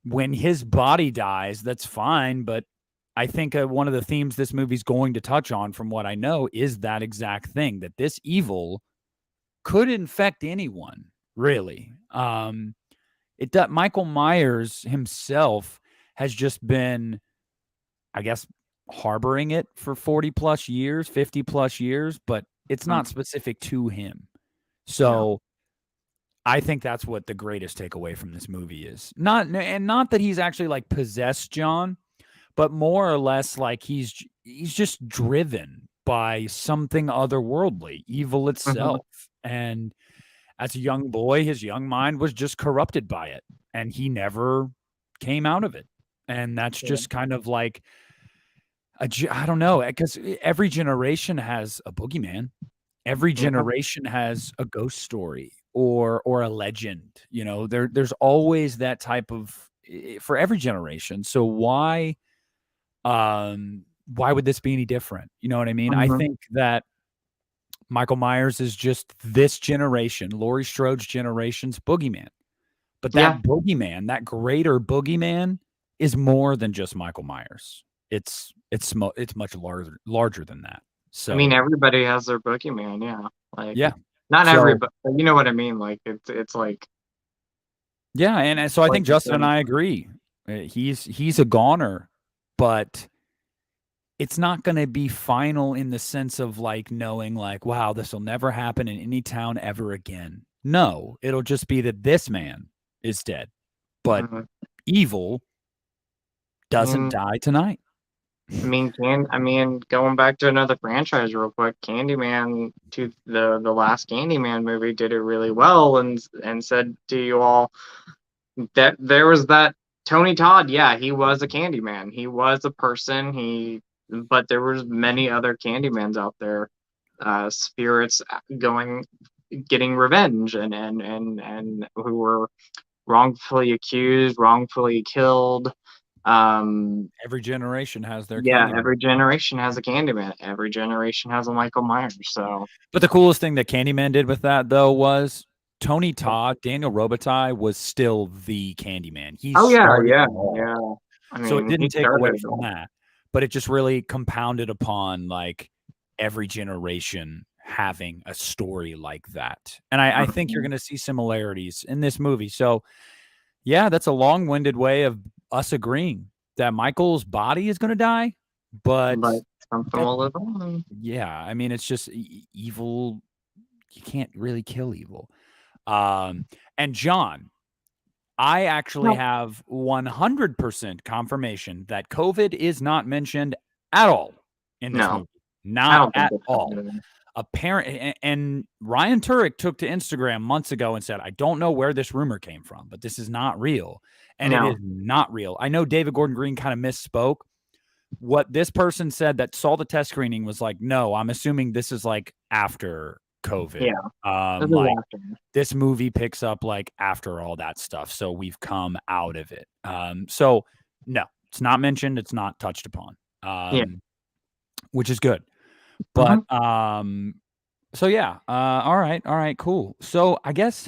when his body dies, that's fine, but I think one of the themes this movie's going to touch on, from what I know, is that exact thing, that this evil could infect anyone, really. Michael Myers himself has just been, I guess, harboring it for 40 plus years, 50 plus years, but it's not specific to him. So I think that's what the greatest takeaway from this movie is. Not that he's actually like possessed John, but more or less like he's just driven by something otherworldly, evil itself. And as a young boy, his young mind was just corrupted by it, and he never came out of it. And that's just kind of like, I don't know, because every generation has a boogeyman. Every generation has a ghost story or a legend. There's always that type of, for every generation. So why would this be any different? You know what I mean? I think that Michael Myers is just this generation, Laurie Strode's generation's boogeyman. But that boogeyman, that greater boogeyman, is more than just Michael Myers. It's much larger than that. So I mean, everybody has their boogeyman, yeah. Like, not So- everybody, but you know what I mean. Like, it's like, Yeah, and so I think Justin and I agree. He's a goner, but it's not going to be final in the sense of like knowing like, wow, this will never happen in any town ever again. No, it'll just be that this man is dead, but evil doesn't die tonight. Going back to another franchise real quick, Candyman, to the last Candyman movie did it really well, and said to you all that there was that Tony Todd. Yeah, he was a Candyman. He was a person. But there was many other Candymans out there, spirits getting revenge, and who were wrongfully accused, wrongfully killed. Every generation has their Yeah, Candyman. every generation has a Candyman. Every generation has a Michael Myers. So, But the coolest thing that Candyman did with that, though, was Tony Todd, Daniel Robitaille, was still the Candyman. He oh yeah, started yeah, it all. yeah. So it He didn't take away started it from all. that, but it just really compounded upon like every generation having a story like that. And I think you're going to see similarities in this movie. So, yeah, that's a long-winded way of us agreeing that Michael's body is going to die, but But something that, will live on. yeah, I mean, it's just evil. You can't really kill evil. And John, I actually No, have 100% confirmation that COVID is not mentioned at all in this no, movie. I Not don't think at it's all. happening. Apparent, and Ryan Turek took to Instagram months ago and said, I don't know where this rumor came from, but this is not real. And it is No, not real. I know David Gordon Green kind of misspoke. What this person said that saw the test screening was like, no, I'm assuming this is like after COVID. yeah, this is Like after. this movie picks up like after all that stuff. So we've come out of it. So no, it's not mentioned. It's not touched upon, Yeah. which is good. But Mm-hmm. so yeah, all right, cool. So I guess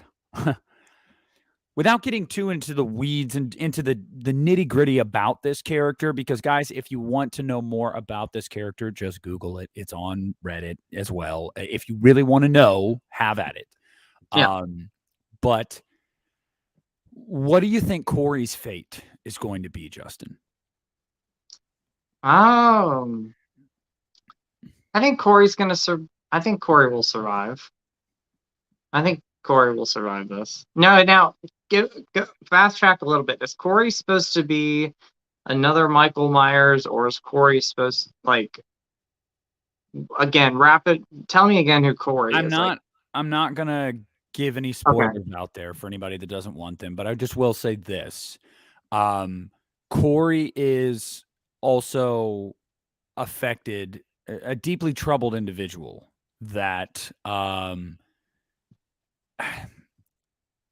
without getting too into the weeds and into the nitty gritty about this character, because guys, if you want to know more about this character, just Google it. It's on Reddit as well. If you really want to know, have at it. Yeah. But what do you think Corey's fate is going to be, Justin? I think Corey's gonna I think Corey will survive. I think Corey will survive this. No, now fast track a little bit. Is Corey supposed to be another Michael Myers, or is Corey supposed again? Tell me again who Corey I'm is. not gonna give any Okay, spoilers out there for anybody that doesn't want them, but I just will say this. Corey is also affected, a deeply troubled individual that I don't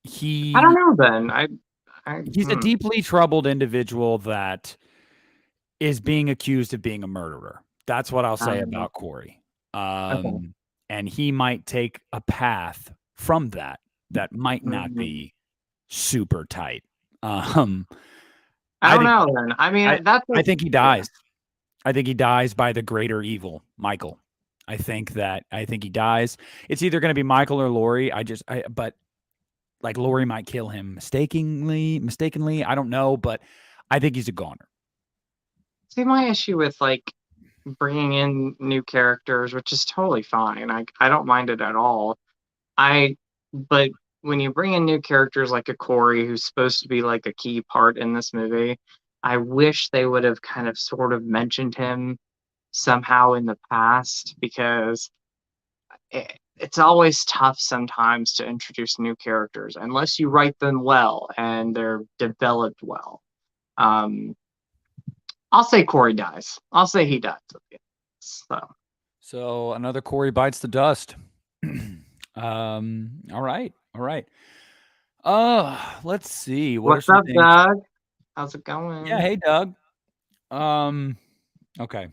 he know. Then he's a deeply troubled individual that is being accused of being a murderer. That's what I'll say about Corey. okay. And he might take a path from that might not Mhm. be super tight. Um, I I don't think know. Then I think he yeah. dies. I think he dies by the greater evil, Michael. I think he dies. It's either going to be Michael or Lori. But like Lori might kill him mistakenly. I don't know, but I think he's a goner. See, my issue with bringing in new characters, which is totally fine. I don't mind it at all. But when you bring in new characters like a Corey, who's supposed to be like a key part in this movie, I wish they would have kind of sort of mentioned him somehow in the past, because it's always tough sometimes to introduce new characters unless you write them well and they're developed well. Um, I'll say Corey dies. I'll say he dies. So another Corey bites the dust. All right. Let's see. What are What's some up, things? Doug? How's it Yeah, going? hey Doug. Okay.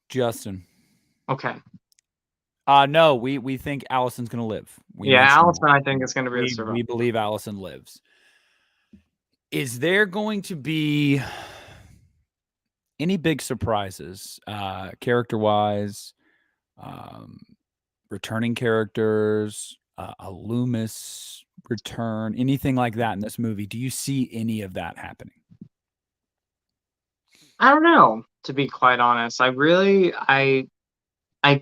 Justin. Okay. No, we think Allison's gonna live. We Yeah, mentioned Allison, I think, is going to be the survivor. we believe Allison lives. Is there going to be any big surprises, character wise, returning characters, a Loomis return, anything like that in this movie? Do you see any of that happening? I don't know, to be quite honest. I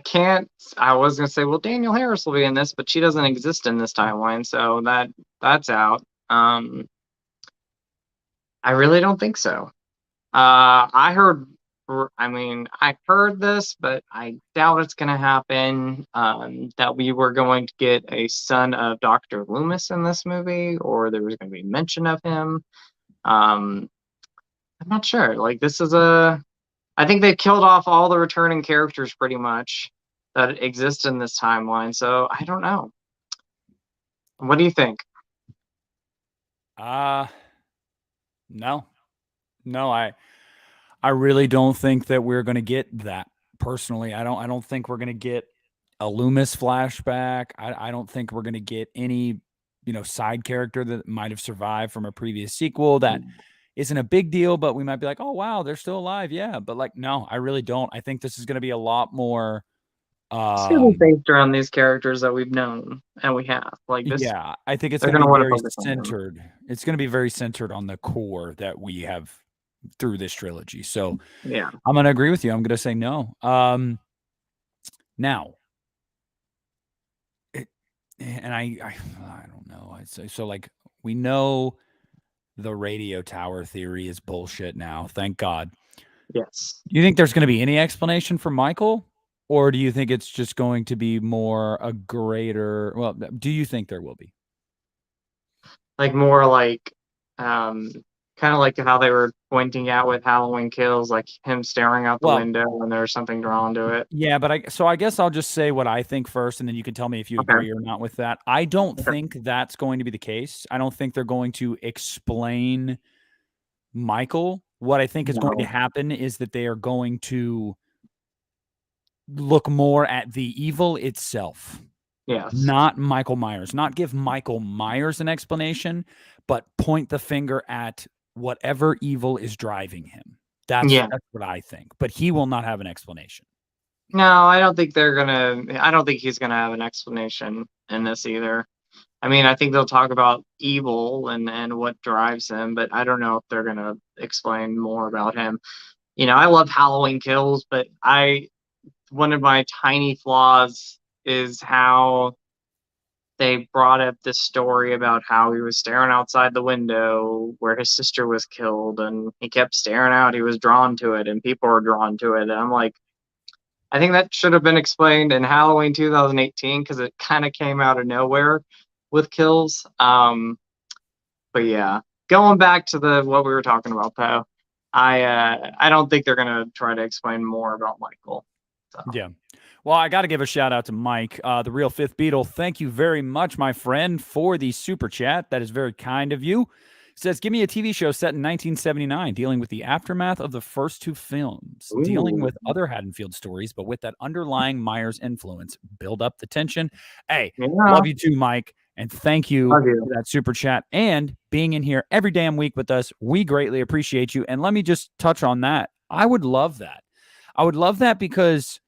can't. I was going to say, well, Daniel Harris will be in this, but she doesn't exist in this timeline, so that's out. I really don't think so. I heard, I mean, I heard this, but I doubt it's going to happen. That we were going to get a son of Dr. Loomis in this movie, or there was going to be mention of him. Um, I'm not sure. Like, I think they killed off all the returning characters pretty much that exist in this timeline. So I don't know. What do you think? Uh no. No, I really don't think that we're going to get that. Personally, I don't think we're going to get a Loomis flashback. I don't think we're going to get any, side character that might have survived from a previous sequel that isn't a big deal, but we might be like, "Oh wow, they're still alive." Yeah, but like no, I really don't. I think this is going to be a lot more It's gonna be um based around these characters that we've known and we have. Like this, yeah, I think it's they're going to gonna be want to very focus on them. centered. It's going to be very centered on the core that we have through this trilogy. So, Yeah. I'm going to agree with you. I'm going to say no. Now, it, and I don't know. I'd say so. Like we know the radio tower theory is bullshit now. Thank God. Yes. Do you think there's going to be any explanation for Michael, or do you think it's just going to be more a greater? Well, do you think there will be? Like more like, kind of like how they were pointing out with Halloween Kills, like him staring out the Well, window and there's something drawn to it. yeah, but I guess I'll just say what I think first, and then you can tell me if you Okay. agree or not with that. I don't Okay. think that's going to be the case. I don't think they're going to explain Michael. What I think is going to No. happen is that they are going to look more at the evil itself, Yes. not Michael Myers, not give Michael Myers an explanation, but point the finger at whatever evil is driving him. That's Yeah. that's what I think. But he will not have an explanation. No, I don't think they're gonna. I don't think he's gonna have an explanation in this either. I mean, I think they'll talk about evil and what drives him, but I don't know if they're gonna explain more about him. I love Halloween Kills, but I one of my tiny flaws is how they brought up this story about how he was staring outside the window where his sister was killed, and he kept staring out. He was drawn to it, and people were drawn to it. And I'm like, I think that should have been explained in Halloween 2018 because it kind of came out of nowhere with kills. But yeah, going back to the what we were talking about though, I don't think they're gonna try to explain more about Michael. So Yeah. Well, I got to give a shout out to Mike, the real Fifth Beatle. Thank you very much, my friend, for the super chat. That is very kind of you. Says, give me a TV show set in 1979 dealing with the aftermath of the first two films, dealing ooh, with other Haddonfield stories, but with that underlying Myers influence. Build up the tension. Hey, yeah, love you too, Mike. And thank you love you. for that super chat and being in here every damn week with us. We greatly appreciate you. And let me just touch on that. I would love that. I would love that because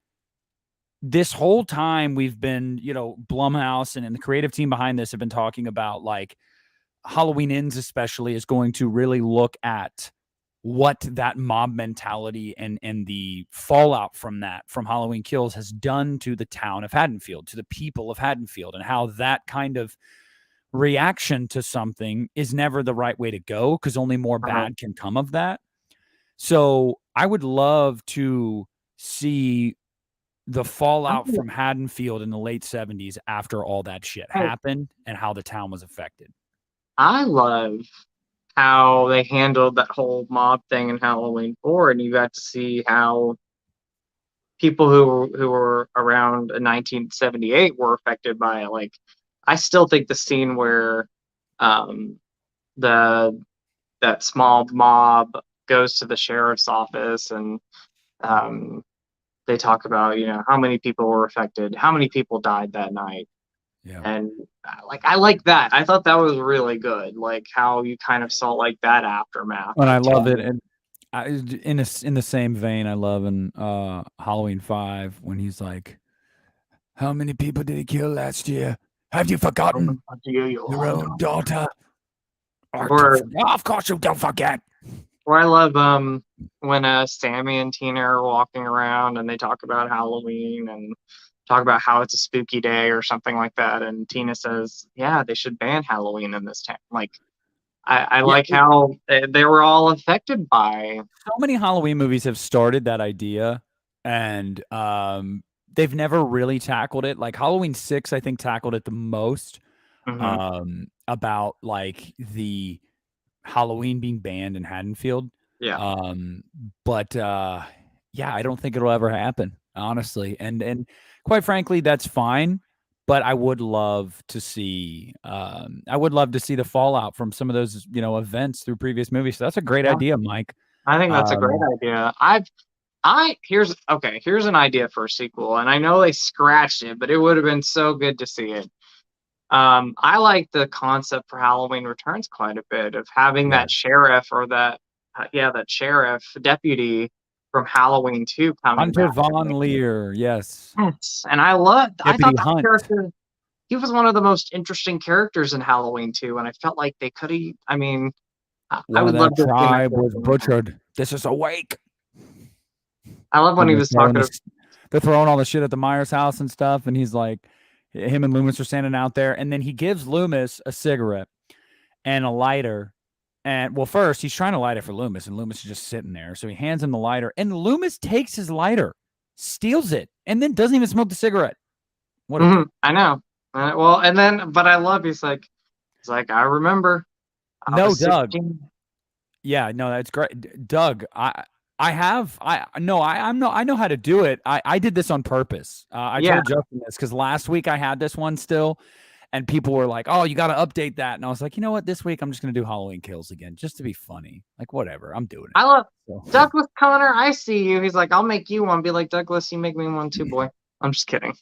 this whole time we've been, Blumhouse and the creative team behind this have been talking about like Halloween Ends, especially, is going to really look at what that mob mentality and the fallout from that, from Halloween Kills, has done to the town of Haddonfield, to the people of Haddonfield, and how that kind of reaction to something is never the right way to go because only more Uh-huh. bad can come of that. So I would love to see the fallout from Haddonfield in the late 70s after all that shit I, happened and how the town was affected. I love how they handled that whole mob thing in Halloween 4, and you got to see how people who were around in 1978 were affected by it. Like, I still think the scene where um, the that small mob goes to the sheriff's office and um, they talk about how many people were affected, how many people died that night, Yeah. and like I like that. I thought that was really good, like how you kind of saw like that aftermath And I of love it. taking. And in the same vein, I love in Halloween 5 when he's like, how many people did he kill last year? Have you forgotten your own daughter? Or Of course you don't forget. I love when Sammy and Tina are walking around and they talk about Halloween and talk about how it's a spooky day or something like that, and Tina says, "Yeah, they should ban Halloween in this town." Like, I Yeah, like how they were all affected by. so many Halloween movies have started that idea, and they've never really tackled it. Like Halloween 6, I think tackled it the most, Hmm. about like the Halloween being banned in Haddonfield. Yeah. Um, but yeah, I don't think it'll ever happen, honestly. And quite frankly, that's fine. But I would love to see the fallout from some of those, events through previous movies. So that's a great Yeah. idea, Mike. I think that's a great Um, idea. Here's an idea for a sequel, and I know they scratched it, but it would have been so good to see it. I like the concept for Halloween Returns quite a bit of having yeah, that sheriff or that sheriff deputy from Halloween 2 coming Hunter back. Von Lear, yes, Yes, and I Deputy thought that Hunt, character, he was one of the most interesting characters in Halloween 2, and I felt like they could have. I mean, I one of would love that to have seen that tribe was character more. butchered. This is a wake. I love when And he was talking to. they're throwing all the shit at the Myers house and stuff, and he's like, him and Loomis are standing out there, and then he gives Loomis a cigarette and a lighter. And well, first he's trying to light it for Loomis, and Loomis is just sitting there. So he hands him the lighter, and Loomis takes his lighter, steals it, and then doesn't even smoke the cigarette. What a dick. I know. Well, and then, but I love. He's like, I remember. I No, was Doug. 16. Yeah, no, that's great. Doug, I know how to do it. I did this on purpose. I Yeah, told Justin this because last week I had this one still, and people were like, "Oh, you got to update that." And I was like, you know what? This week I'm just gonna do Halloween Kills again, just to be funny. Like whatever, I'm doing it. I love So. Douglas Connor. I see you. He's like, I'll make you one. Be like, Douglas, you make me one too, boy. I'm just kidding.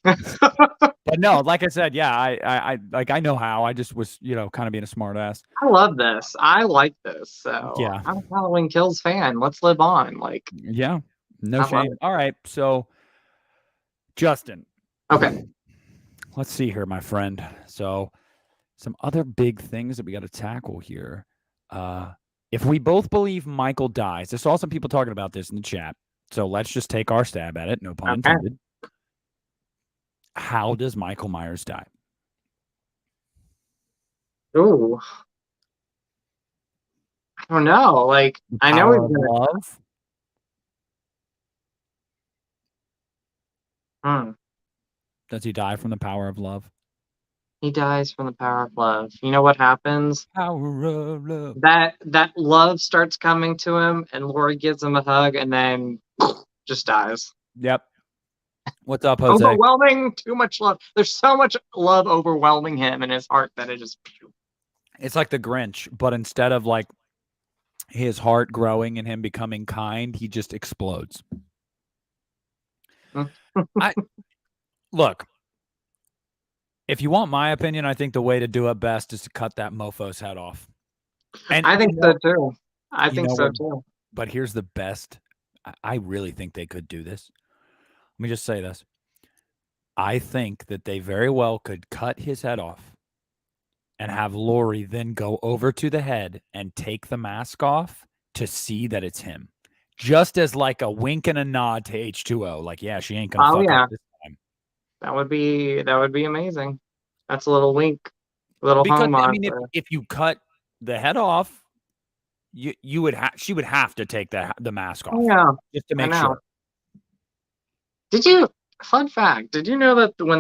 But no, like I said, yeah, I know how. I just was, kind of being a smart ass. I love this. I like this. So Yeah, I'm a Halloween Kills fan. Let's live on. Like, yeah, no I love shame. it. All right, so Justin, Okay. let's see here, my friend. So some other big things that we got to tackle here. If we both believe Michael dies, I saw some people talking about this in the chat. So let's just take our stab at it. No pun Okay. intended. How does Michael Myers die? Ooh. I don't know. Like, I know Power he's of gonna. love? Hmm. Does he die from the power of love? He dies from the power of love. You know what happens? Power of love. That love starts coming to him, and Lori gives him a hug, and then just dies. Yep. What's up, Jose? Overwhelming, too much love. There's so much love overwhelming him in his heart that it just. It's like the Grinch, but instead of like his heart growing and him becoming kind, he just explodes. I look, if you want my opinion, I think the way to do it best is to cut that mofo's head off. And I think so too. I you think know so what? too. But here's the best. I really think they could do this. Let me just say this. I think that they very well could cut his head off and have Lori then go over to the head and take the mask off to see that it's him. Just as like a wink and a nod to H2O. Like, yeah, she ain't gonna Oh fuck yeah, up this time. that would be amazing. That's a little wink, a little Because I homage mean, there. if you cut the head off, you would she would have to take the mask off Yeah, just to I make know. sure. Did you? Fun fact. Did you know that when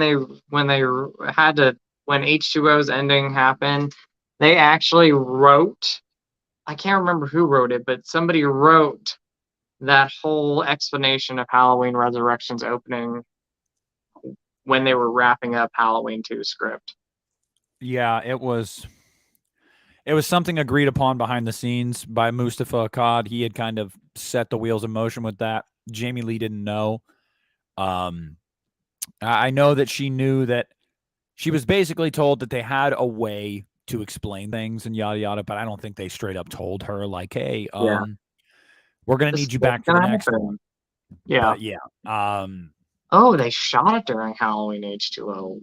H2O's ending happened, they actually wrote. I can't remember who wrote it, but somebody wrote that whole explanation of Halloween Resurrection's opening when they were wrapping up Halloween 2 script. Yeah, it was something agreed upon behind the scenes by Mustafa Akkad. He had kind of set the wheels in motion with that. Jamie Lee didn't know. I know that she knew that she was basically told that they had a way to explain things and yada yada, but I don't think they straight up told her like, "Hey, Yeah, we're gonna this need is you what's back for the gonna next happen. one." Yeah. But yeah, Oh, they shot it during Halloween H2O.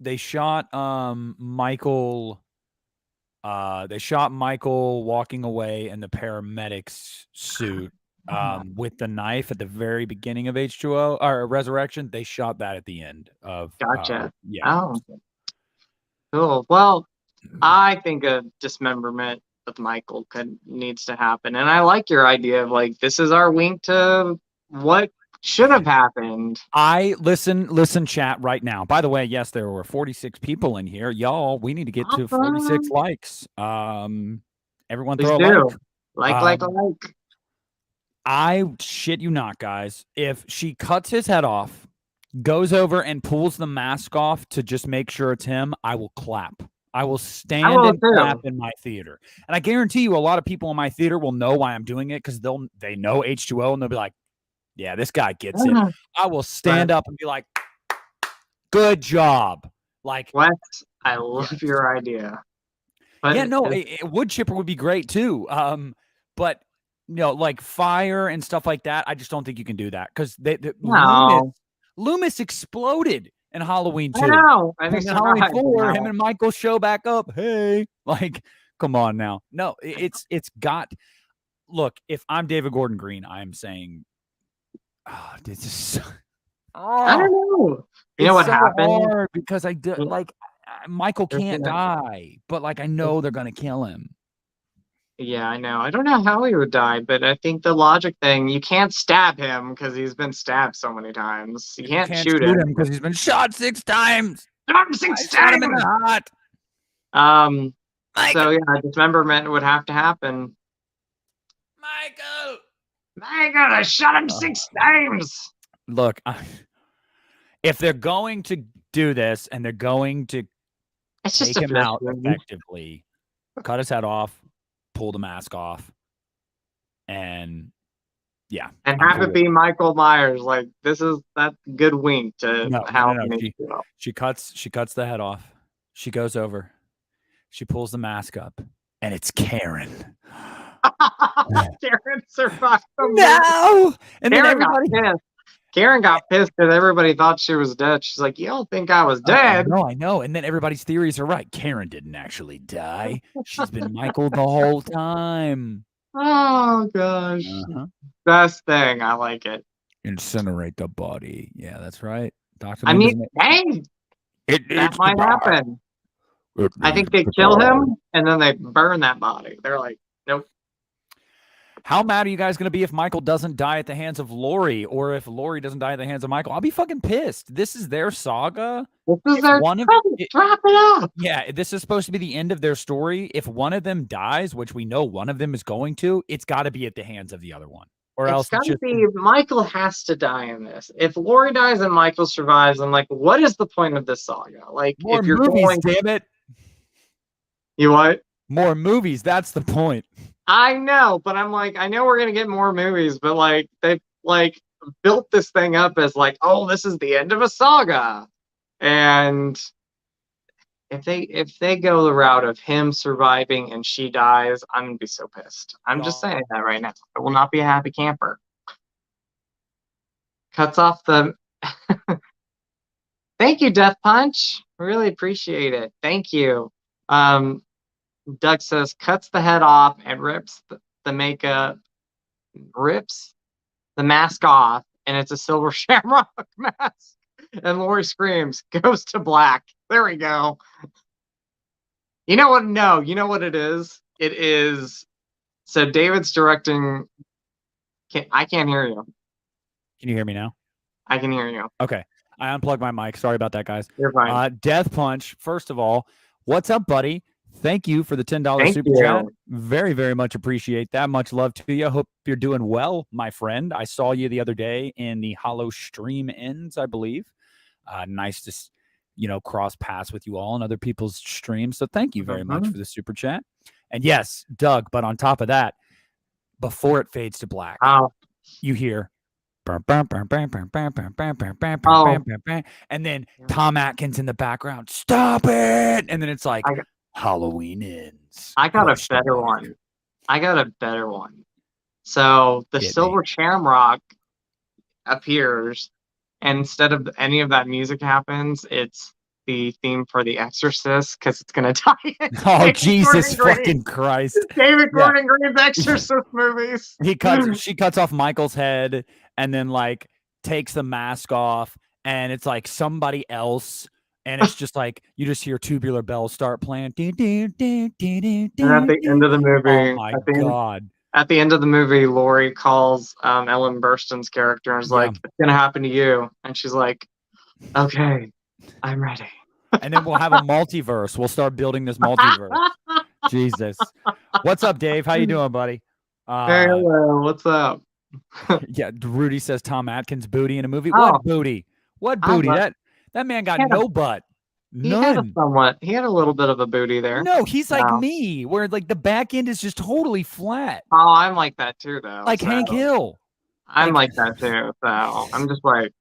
they shot Michael. They shot Michael walking away in the paramedic's suit with the knife at the very beginning of H2O or Resurrection. They shot that at the end of Gotcha. yeah. Oh, cool. Well, I think a dismemberment of Michael needs to happen, and I like your idea of like this is our wink to what should have happened. I listen, chat right now. By the way, yes, there were 46 people in here. Y'all, we need to get to 46 likes. Everyone Please throw a do. like. Like. I shit you not, guys. If she cuts his head off, goes over and pulls the mask off to just make sure it's him, I will clap. I will stand and clap in my theater. And I guarantee you a lot of people in my theater will know why I'm doing it because they know H2O and they'll be like, yeah, this guy gets it. I will stand up and be like, good job. Like, Wes, I love your idea. But yeah, no, a wood chipper would be great too. But like fire and stuff like that, I just don't think you can do that because Loomis exploded in Halloween 2. I know. And in Halloween 4, him and Michael show back up. Hey, like, come on now. No, it's got. Look, if I'm David Gordon Green, I'm saying, this is. So, I don't know. You know what happened? Because I do like. Michael can't die, but like I know they're gonna kill him. Yeah, I know. I don't know how he would die, but I think the logic thing, you can't stab him because he's been stabbed so many times. You can't shoot him because he's been shot 6 times. Shot him 6 times in the heart. So yeah, dismemberment would have to happen. Michael, I shot him 6 times. Look, if they're going to do this and they're going to take him out effectively, cut his head off, pull the mask off, and have it be Michael Myers. Like that's good wink to how she cuts the head off. She goes over, she pulls the mask up, and it's Karen. Karen survived. No, and then everybody. Karen got pissed because everybody thought she was dead. She's like, you don't think I was dead? I know. And then everybody's theories are right. Karen didn't actually die. She's been Michael the whole time. Oh, gosh. Best thing. I like it. Incinerate the body. Yeah, that's right. That might happen. I think they kill him, and then they burn that body. They're like, nope. How mad are you guys going to be if Michael doesn't die at the hands of Laurie or if Laurie doesn't die at the hands of Michael? I'll be fucking pissed. This is their saga. This is their wrap it up. Yeah, this is supposed to be the end of their story. If one of them dies, which we know one of them is going to, it's got to be at the hands of the other one. Or else it's got to be Michael has to die in this. If Laurie dies and Michael survives, I'm like, what is the point of this saga? Like, more if you're movies, damn it. You what? More movies. That's the point. I know, but I'm like, I know we're gonna get more movies, but like they like built this thing up as like, oh, this is the end of a saga, and if they go the route of him surviving and she dies, I'm gonna be so pissed. I'm just saying that right now. I will not be a happy camper. Cuts off the. Thank you, Death Punch. Really appreciate it. Thank you. Doug says cuts the head off and rips the makeup, rips the mask off, and it's a silver shamrock mask. And Laurie screams, goes to black. There we go. You know what? No, you know what it is? It is. So David's directing. I can't hear you. Can you hear me now? I can hear you. Okay. I unplugged my mic. Sorry about that, guys. You're fine. Death Punch, first of all, what's up, buddy? Thank you for the $10 super chat. Very, very much appreciate that. Much love to you. Hope you're doing well, my friend. I saw you the other day in the Hollow Stream Ends, I believe. Nice to, cross paths with you all on other people's streams. So thank you very much for the super chat. And yes, Doug, but on top of that, before it fades to black, you hear and then Tom Atkins in the background, stop it. And then it's like Halloween ends. I got a better one. So the silver shamrock appears, and instead of any of that music happens, it's the theme for The Exorcist because it's gonna tie in. Oh, Jesus fucking Christ! David Gordon Green's Exorcist movies. She cuts off Michael's head and then like takes the mask off, and it's like somebody else And it's just like you just hear tubular bells start playing. And at the end of the Oh movie, my God. at the end of the movie, Lori calls Ellen Burstyn's character and is Yeah. like, "It's gonna happen to you," and she's like, "Okay, I'm ready." And then we'll have a multiverse. We'll start building this multiverse. Jesus. What's up, Dave? How you doing, buddy? Hey, hello, what's up? Yeah, Rudy says Tom Atkins booty in a movie. Oh, What booty? What I booty? love. That man got He had a, no butt. he had a None. somewhat. He had a little bit of a booty there. No, he's like Wow. me, where like the back end is just totally flat. Oh, I'm like that too, though. Like So Hank Hill. I'm Like- like that too. So I'm just like,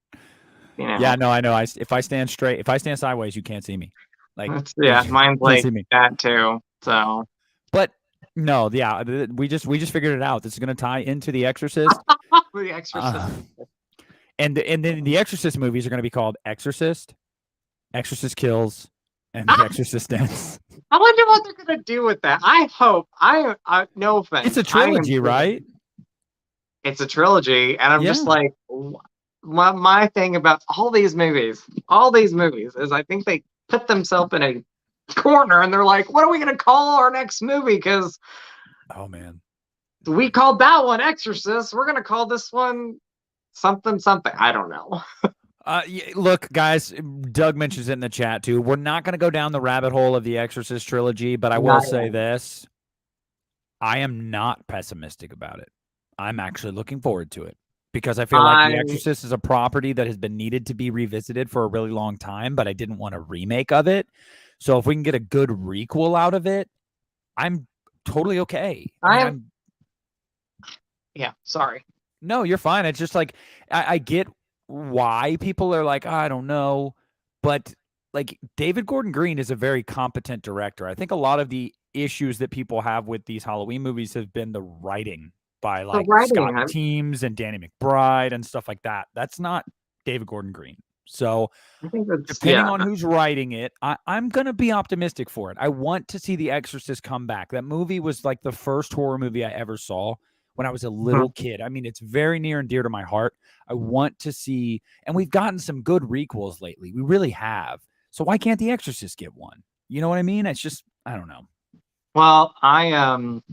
you know. Yeah, no, I know. If I stand straight, if I stand sideways, you can't see me. Like, Yeah, mine's can't like see me. that too. So But no, yeah, we just figured it out. This is gonna tie into The Exorcist. The Exorcist. And then the Exorcist movies are gonna be called Exorcist, Exorcist Kills, and The Exorcist Ends. I wonder what they're gonna do with that. I hope. No offense. It's a trilogy, right? It's a trilogy, and I'm just Yeah. like, my thing about all these movies is I think they put themselves in a corner, and they're like, what are we gonna call our next movie? Because Oh man. we called that one Exorcist. We're gonna call this one something. I don't know. Yeah, look, guys, Doug mentions it in the chat too. We're not going to go down the rabbit hole of the Exorcist trilogy, but I will say this. I am not pessimistic about it. I'm actually looking forward to it because I feel like The Exorcist is a property that has been needed to be revisited for a really long time, but I didn't want a remake of it. So if we can get a good requel out of it, I'm totally okay. Yeah, sorry. No, you're fine. It's just like I get why people are like, I don't know, but like David Gordon Green is a very competent director. I think a lot of the issues that people have with these Halloween movies have been the writing by like Scott Teems and Danny McBride and stuff like that. That's not David Gordon Green. So I think that's, depending on who's writing it, I'm going to be optimistic for it. I want to see The Exorcist come back. That movie was like the first horror movie I ever saw when I was a little kid. I mean, it's very near and dear to my heart. I want to see, and we've gotten some good requels lately. We really have. So why can't The Exorcist get one? You know what I mean? It's just, I don't know. Well, I'm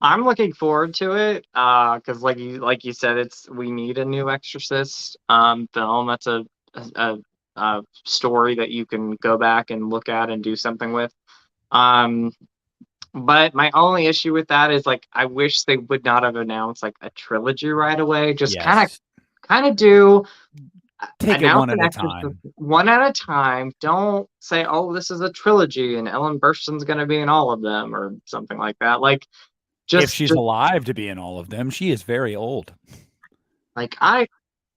looking forward to it because, like you said, we need a new Exorcist film. That's a story that you can go back and look at and do something with. But my only issue with that is like I wish they would not have announced like a trilogy right away. Just kind of do take it one at a time. One at a time. Don't say, "Oh, this is a trilogy and Ellen Burstyn's going to be in all of them" or something like that. Like, if she's alive to be in all of them, she is very old. Like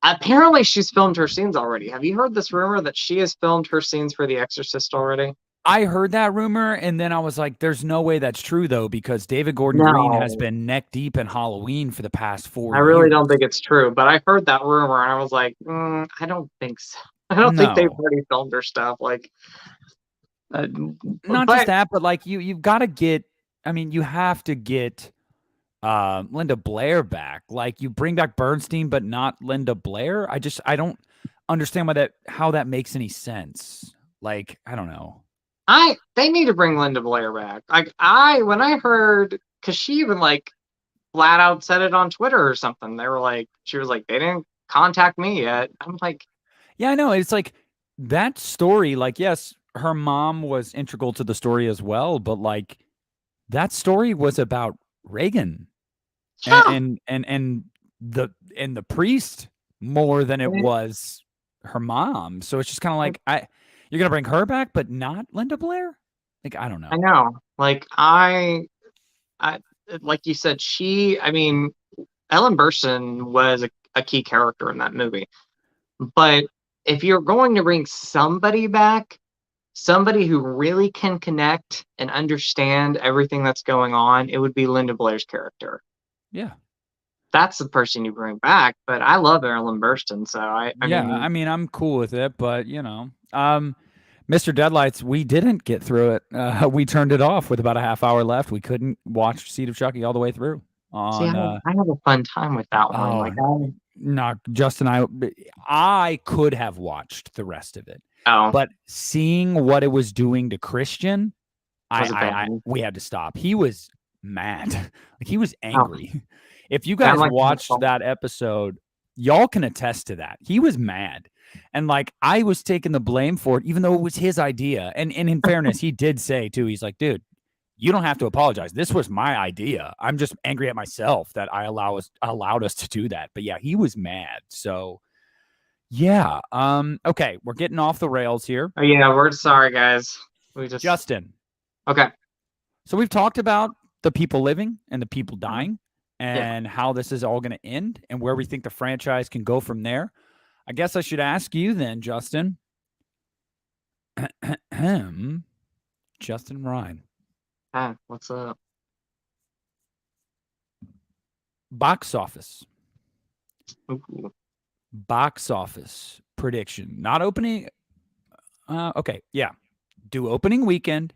apparently she's filmed her scenes already. Have you heard this rumor that she has filmed her scenes for The Exorcist already? I heard that rumor, and then I was like, there's no way that's true, though, because David Gordon Green has been neck deep in Halloween for the past 4 years. I really don't think it's true, but I heard that rumor, and I was like, I don't think so. I don't think they've already filmed her stuff. Like, not just that, but like you've got to get. I mean, you have to get Linda Blair back. Like, you bring back Bernstein, but not Linda Blair. I don't understand how that makes any sense. Like, I don't know. They need to bring Linda Blair back. Like, when I heard, because she even like flat out said it on Twitter or something. She was like, they didn't contact me yet. I'm like, yeah, I know. It's like that story. Like, yes, her mom was integral to the story as well, but like that story was about Reagan and the priest more than it was her mom. So it's just kind of like you're gonna bring her back, but not Linda Blair. Like, I don't know. I know. Like I like you said, Ellen Burstyn was a key character in that movie. But if you're going to bring somebody back, somebody who really can connect and understand everything that's going on, it would be Linda Blair's character. Yeah. That's the person you bring back. But I love Ellen Burstyn, so I mean, I'm cool with it, but Mr. Deadlights, we didn't get through it. We turned it off with about a half hour left. We couldn't watch Seed of Chucky all the way through. I have a fun time with that one. No, Justin, I could have watched the rest of it. Oh, But seeing what it was doing to Christian, was it bad? we had to stop. He was mad. Like, he was Oh, angry. If you I'm guys like, watched that episode, y'all can attest to that. He was mad. And like, I was taking the blame for it, even though it was his idea. And in fairness, he did say too, he's like, dude, you don't have to apologize. This was my idea. I'm just angry at myself that I allowed us to do that. But yeah, he was mad. So yeah. Okay, we're getting off the rails here. oh yeah, we're sorry, guys. We just Justin. okay. So we've talked about the people living and the people Mhm. dying Yeah, and how this is all going to end and where we think the franchise can go from there. I guess I should ask you then, Justin. Justin Ryan. what's up? Box office. Ooh. Box office prediction. Not opening. Okay, yeah. Do opening weekend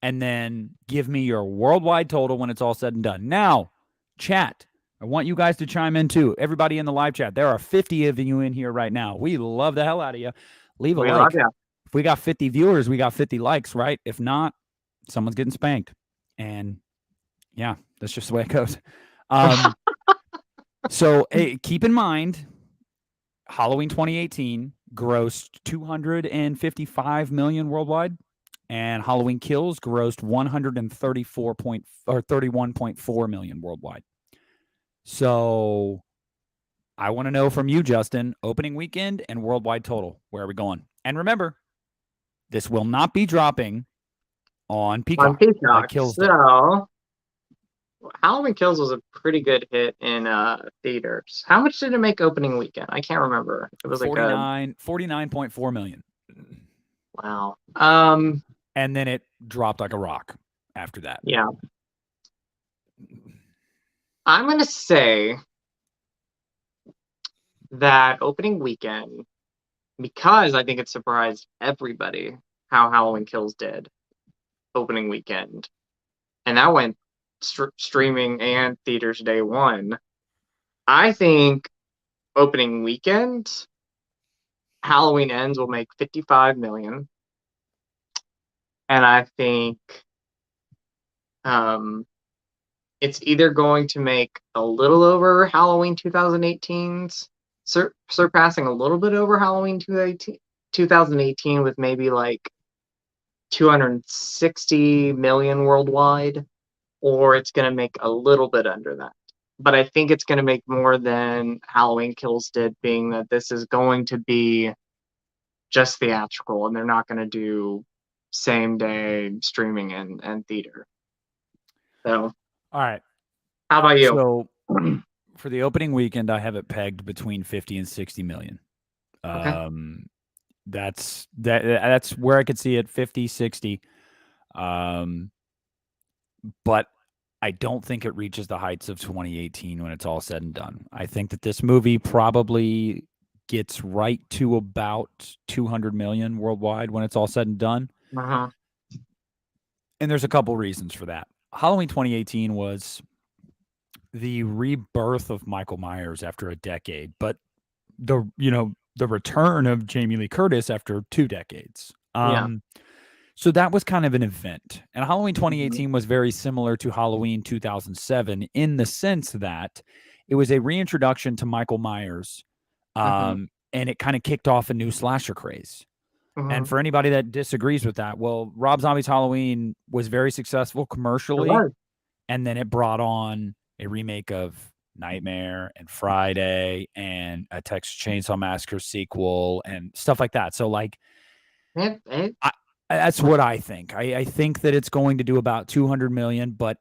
and then give me your worldwide total when it's all said and done. Now, chat, I want you guys to chime in too. Everybody in the live chat, there are 50 of you in here right now. We love the hell out of you. Leave a We like. love you. If we got 50 viewers, we got 50 likes, right? If not, someone's getting spanked. And yeah, that's just the way it goes. So hey, keep in mind, Halloween 2018 grossed 255 million worldwide, and Halloween Kills grossed 31.4 million worldwide. So I want to know from you, Justin, opening weekend and worldwide total. Where are we going? And remember, this will not be dropping on Peacock. On Peacock. Kills So Halloween Kills was a pretty good hit in theaters. How much did it make opening weekend? I can't remember. It was like 49.4 million. Wow. And then it dropped like a rock after that. Yeah. I'm gonna say that opening weekend, because I think it surprised everybody how Halloween Kills did opening weekend, and that went streaming and theaters day one. I think opening weekend, Halloween Ends will make 55 million, and I think it's either going to make a little over Halloween 2018's, surpassing a little bit over Halloween 2018 with maybe like 260 million worldwide, or it's going to make a little bit under that. But I think it's going to make more than Halloween Kills did, being that this is going to be just theatrical and they're not going to do same day streaming and theater. So, all right. How about you? So for the opening weekend, I have it pegged between 50 and 60 million. Okay. That's where I could see it, 50, 60. But I don't think it reaches the heights of 2018 when it's all said and done. I think that this movie probably gets right to about 200 million worldwide when it's all said and done. Uh-huh. And there's a couple reasons for that. Halloween 2018 was the rebirth of Michael Myers after a decade, but the return of Jamie Lee Curtis after 2 decades. So that was kind of an event. And Halloween 2018 was very similar to Halloween 2007 in the sense that it was a reintroduction to Michael Myers, and it kind of kicked off a new slasher craze. And for anybody that disagrees with that, well, Rob Zombie's Halloween was very successful commercially, and then it brought on a remake of Nightmare and Friday and a Texas Chainsaw Massacre sequel and stuff like that. So like, that's what I think. I think that it's going to do about 200 million, but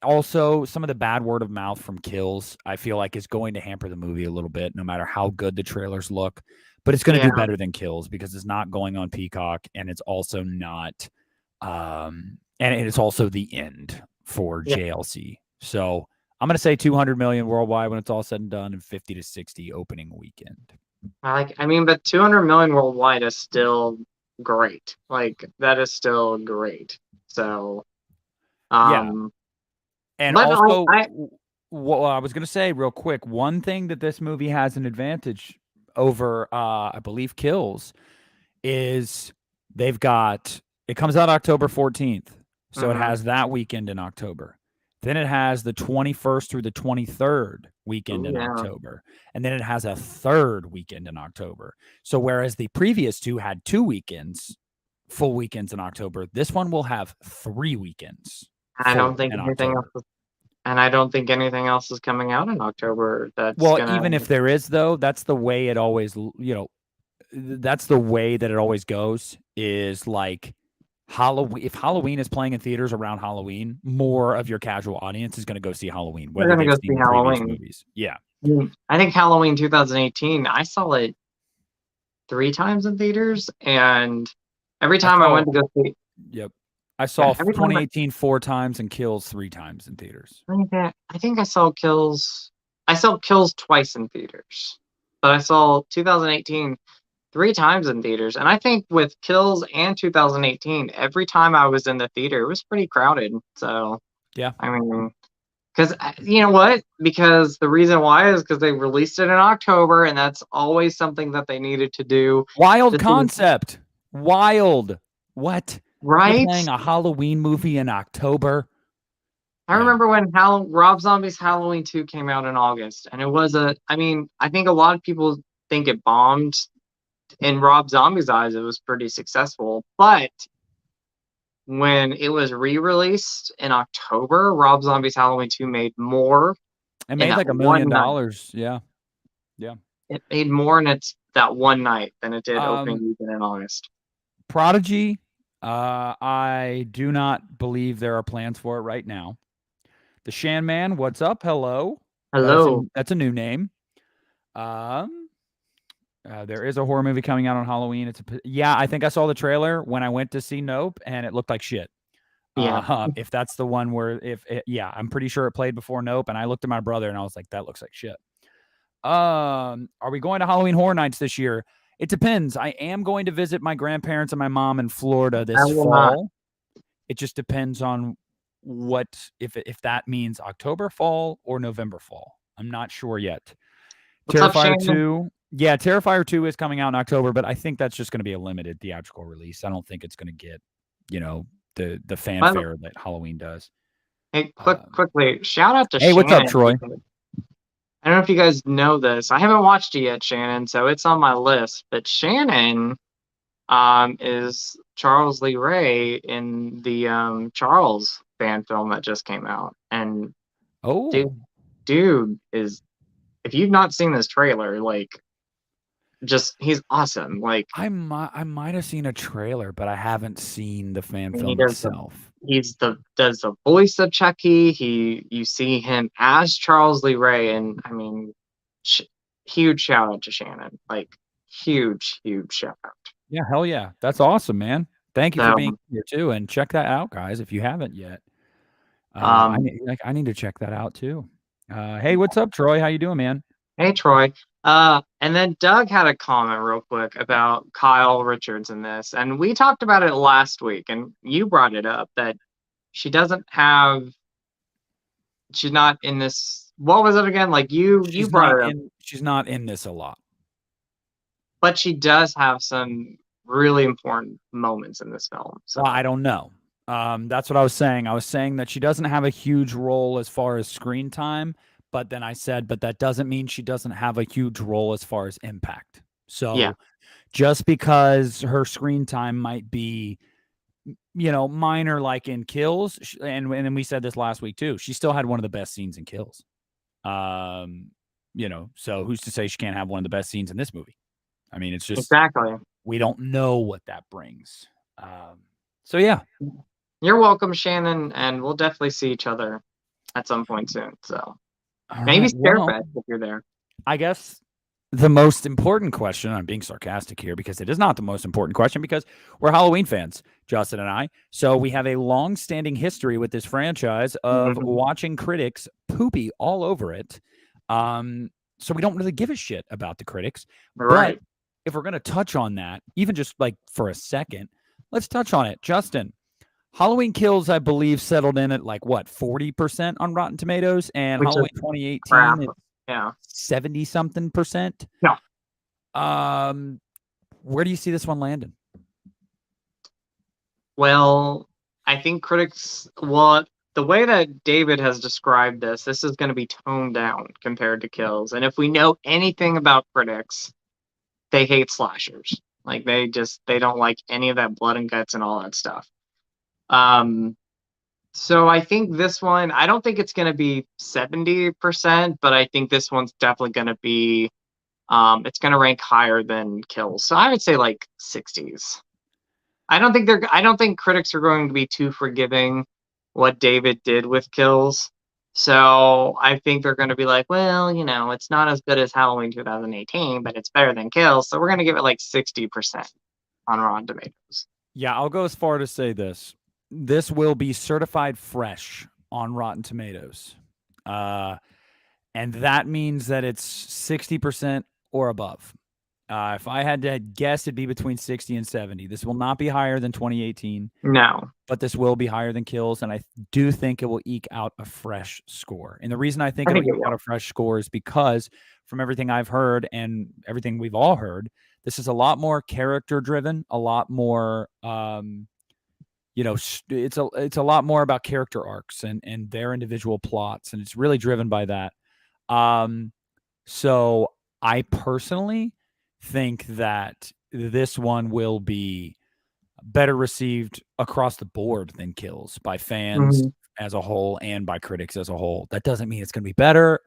also some of the bad word of mouth from Kills, I feel like, is going to hamper the movie a little bit, no matter how good the trailers look. But it's going to do better than Kills because it's not going on Peacock, and it's also not, and it's also the end for JLC. So I'm going to say 200 million worldwide when it's all said and done, and 50 to 60 opening weekend. But 200 million worldwide is still great. Like, that is still great. So, And also, what I was going to say real quick, one thing that this movie has an advantage over, I believe, Kills, is they've got, it comes out October 14th. So it Mm-hmm. has that weekend in October. Then it has the 21st through the 23rd weekend in Yeah. October. And then it has a third weekend in October. So whereas the previous two had 2 weekends, full weekends in October, this one will have 3 weekends. I don't think in anything else. October. And I don't think anything else is coming out in October. Well, even if there is, though, that's the way it always, that's the way that it always goes, is like Halloween. If Halloween is playing in theaters around Halloween, more of your casual audience is going to go see Halloween, we're whether gonna they've go seen see the previous Halloween. movies. Yeah. I think Halloween 2018, I saw it 3 times in theaters, and every time I went to go see. Yep. I saw every time 2018 4 times and Kills 3 times in theaters. I think I saw Kills. I saw Kills twice in theaters, but I saw 2018 3 times in theaters. And I think with Kills and 2018, every time I was in the theater, it was pretty crowded. So Yeah. I mean, because you know what? Because the reason why is because they released it in October, and that's always something that they needed to do. Wild concept. Wild. What? Right? You're playing a Halloween movie in October. I remember when Rob Zombie's Halloween 2 came out in August, and it was I think a lot of people think it bombed. In Rob Zombie's eyes, it was pretty successful. But when it was re-released in October, Rob Zombie's Halloween 2 made more. It made like $1 million. Yeah. Yeah. It made more in that one night than it did opening weekend in August. Prodigy, I do not believe there are plans for it right now. The Shan Man, what's up? Hello. Hello. That's a new name. There is a horror movie coming out on Halloween. I think I saw the trailer when I went to see Nope, and it looked like shit. Yeah. If that's the one where, I'm pretty sure it played before Nope, and I looked at my brother and I was like, that looks like shit. Are we going to Halloween Horror Nights this year? It depends. I am going to visit my grandparents and my mom in Florida this fall. It just depends on if that means October fall or November fall. I'm not sure yet. Terrifier 2. Yeah, Terrifier 2 is coming out in October, but I think that's just going to be a limited theatrical release. I don't think it's going to get, the fanfare that Halloween does. Hey, quickly, shout out to Hey, what's up, Troy? I don't know if you guys know this. I haven't watched it yet, Shannon, so it's on my list. But Shannon is Charles Lee Ray in the Charles fan film that just came out. And dude is, if you've not seen this trailer, like, he's awesome. Like, I might have seen a trailer, but I haven't seen the fan film itself. Does the voice of Chucky. You see him as Charles Lee Ray, and I mean, huge shout out to Shannon. Like, huge shout out. Yeah, hell yeah, that's awesome, man. Thank you for being here too, and check that out, guys, if you haven't yet. I need to check that out too. Hey, what's up, Troy? How you doing, man? Hey, Troy. And then Doug had a comment real quick about Kyle Richards in this, and we talked about it last week, and you brought it up that she's not in this. What was it again? Like you brought it up. She's not in this a lot, but she does have some really important moments in this film. So I don't know. That's what I was saying. I was saying that she doesn't have a huge role as far as screen time. But then I said, but that doesn't mean she doesn't have a huge role as far as impact. So just because her screen time might be, minor, like in Kills, and then we said this last week too, she still had one of the best scenes in Kills. So who's to say she can't have one of the best scenes in this movie? I mean, it's just exactly, we don't know what that brings. So yeah, you're welcome, Shannon, and we'll definitely see each other at some point soon. So. Maybe Scarefest if you're there. I guess the most important question, I'm being sarcastic here because it is not the most important question because we're Halloween fans, Justin and I. So we have a long-standing history with this franchise of watching critics poopy all over it. So we don't really give a shit about the critics. Right. But if we're going to touch on that, even just like for a second, let's touch on it. Justin, Halloween Kills, I believe, settled in at like what, 40% on Rotten Tomatoes, and Halloween 2018 is 70-something%. Yeah. Where do you see this one landing? Well, I think critics, well, the way that David has described this is going to be toned down compared to Kills. And if we know anything about critics, they hate slashers. Like they don't like any of that blood and guts and all that stuff. So I think this one, I don't think it's going to be 70%, but I think this one's definitely going to be, it's going to rank higher than Kills. So I would say like 60s. I don't think critics are going to be too forgiving what David did with Kills. So I think they're going to be like, well, it's not as good as Halloween 2018, but it's better than Kills. So we're going to give it like 60% on Rotten Tomatoes. Yeah, I'll go as far to say this. This will be certified fresh on Rotten Tomatoes. And that means that it's 60% or above. If I had to guess, it'd be between 60 and 70. This will not be higher than 2018. No. But this will be higher than Kills, and I do think it will eke out a fresh score. And the reason I think it'll eke out a fresh score is because from everything I've heard and everything we've all heard, this is a lot more character-driven, a lot more, it's a lot more about character arcs and their individual plots, and it's really driven by that. So I personally think that this one will be better received across the board than Kills by fans as a whole and by critics as a whole. That doesn't mean it's going to be better.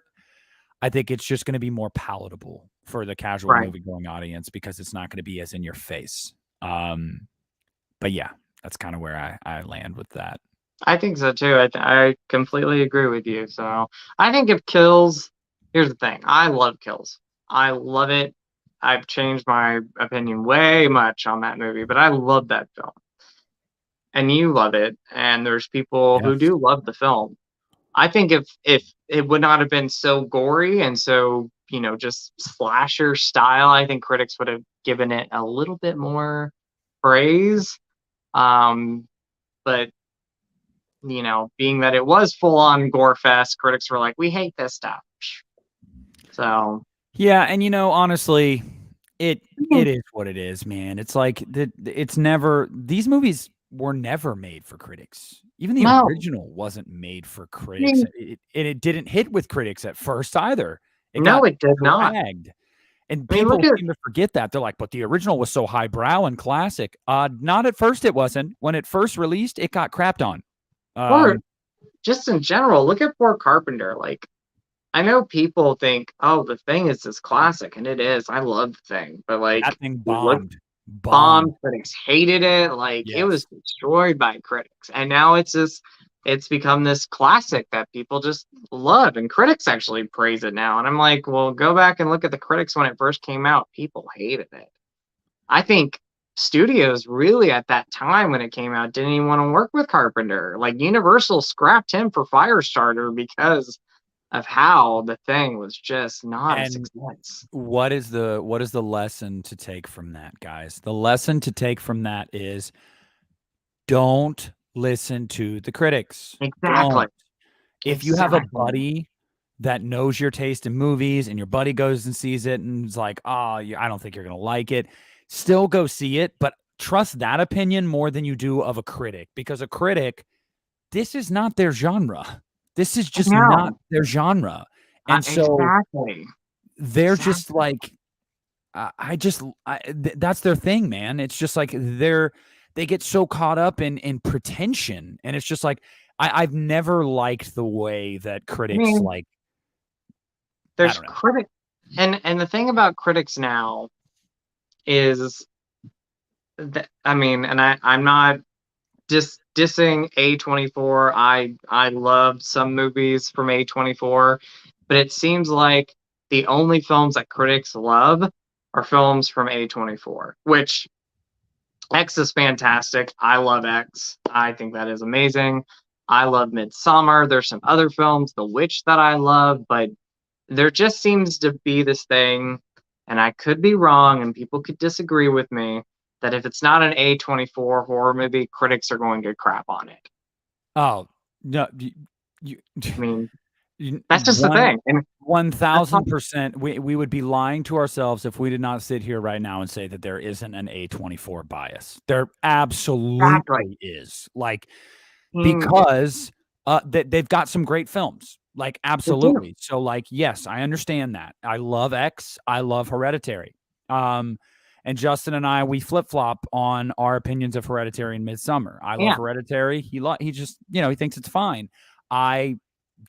I think it's just going to be more palatable for the casual movie-going audience because it's not going to be as in your face. But yeah, that's kind of where I land with that. I think so too. I completely agree with you. So I think if Kills, here's the thing. I love Kills. I love it. I've changed my opinion way much on that movie, but I love that film. And you love it. And there's people who do love the film. I think if it would not have been so gory and so, just slasher style, I think critics would have given it a little bit more praise. But being that it was full on gore fest, critics were like, we hate this stuff. So yeah, and honestly, it is what it is, man. It's like these movies were never made for critics. Even the original wasn't made for critics. It didn't hit with critics at first either. It did not. And people seem to forget that. They're like, but the original was so highbrow and classic. Not at first it wasn't. When it first released, it got crapped on. Or just in general, look at poor Carpenter. Like, I know people think, oh, The Thing is this classic, and it is. I love The Thing. But like that thing bombed. Critics hated it. Like it was destroyed by critics. And now it's become this classic that people just love. And critics actually praise it now. And I'm like, well, go back and look at the critics when it first came out. People hated it. I think studios really at that time when it came out didn't even want to work with Carpenter. Like Universal scrapped him for Firestarter because of how The Thing was just not a success. What is the lesson to take from that, guys? The lesson to take from that is don't listen to the critics. Exactly. If you have a buddy that knows your taste in movies and your buddy goes and sees it and is like, oh, I don't think you're going to like it, still go see it, but trust that opinion more than you do of a critic, because a critic, this is not their genre. This is just not their genre. And so they're just like, that's their thing, man. It's just like they get so caught up in pretension. And it's just like, I've never liked the way that critics there's critics. And the thing about critics now is that, I'm not just dissing A24. I love some movies from A24, but it seems like the only films that critics love are films from A24, which X is fantastic. I love X. I think that is amazing. I love Midsommar. There's some other films, The Witch, that I love, but there just seems to be this thing, and I could be wrong and people could disagree with me, that if it's not an A24 horror movie, critics are going to crap on it. Oh, no. That's just the thing. And that's not, 1000%. We would be lying to ourselves if we did not sit here right now and say that there isn't an A24 bias. There exactly. absolutely is. Like, Mm, because they've got some great films. Like, they do. absolutely. So, like, yes, I understand that. I love X. I love Hereditary. Um, and Justin and I, we flip flop on our opinions of Hereditary and Midsummer. I love Yeah, Hereditary. He just, he thinks it's fine. I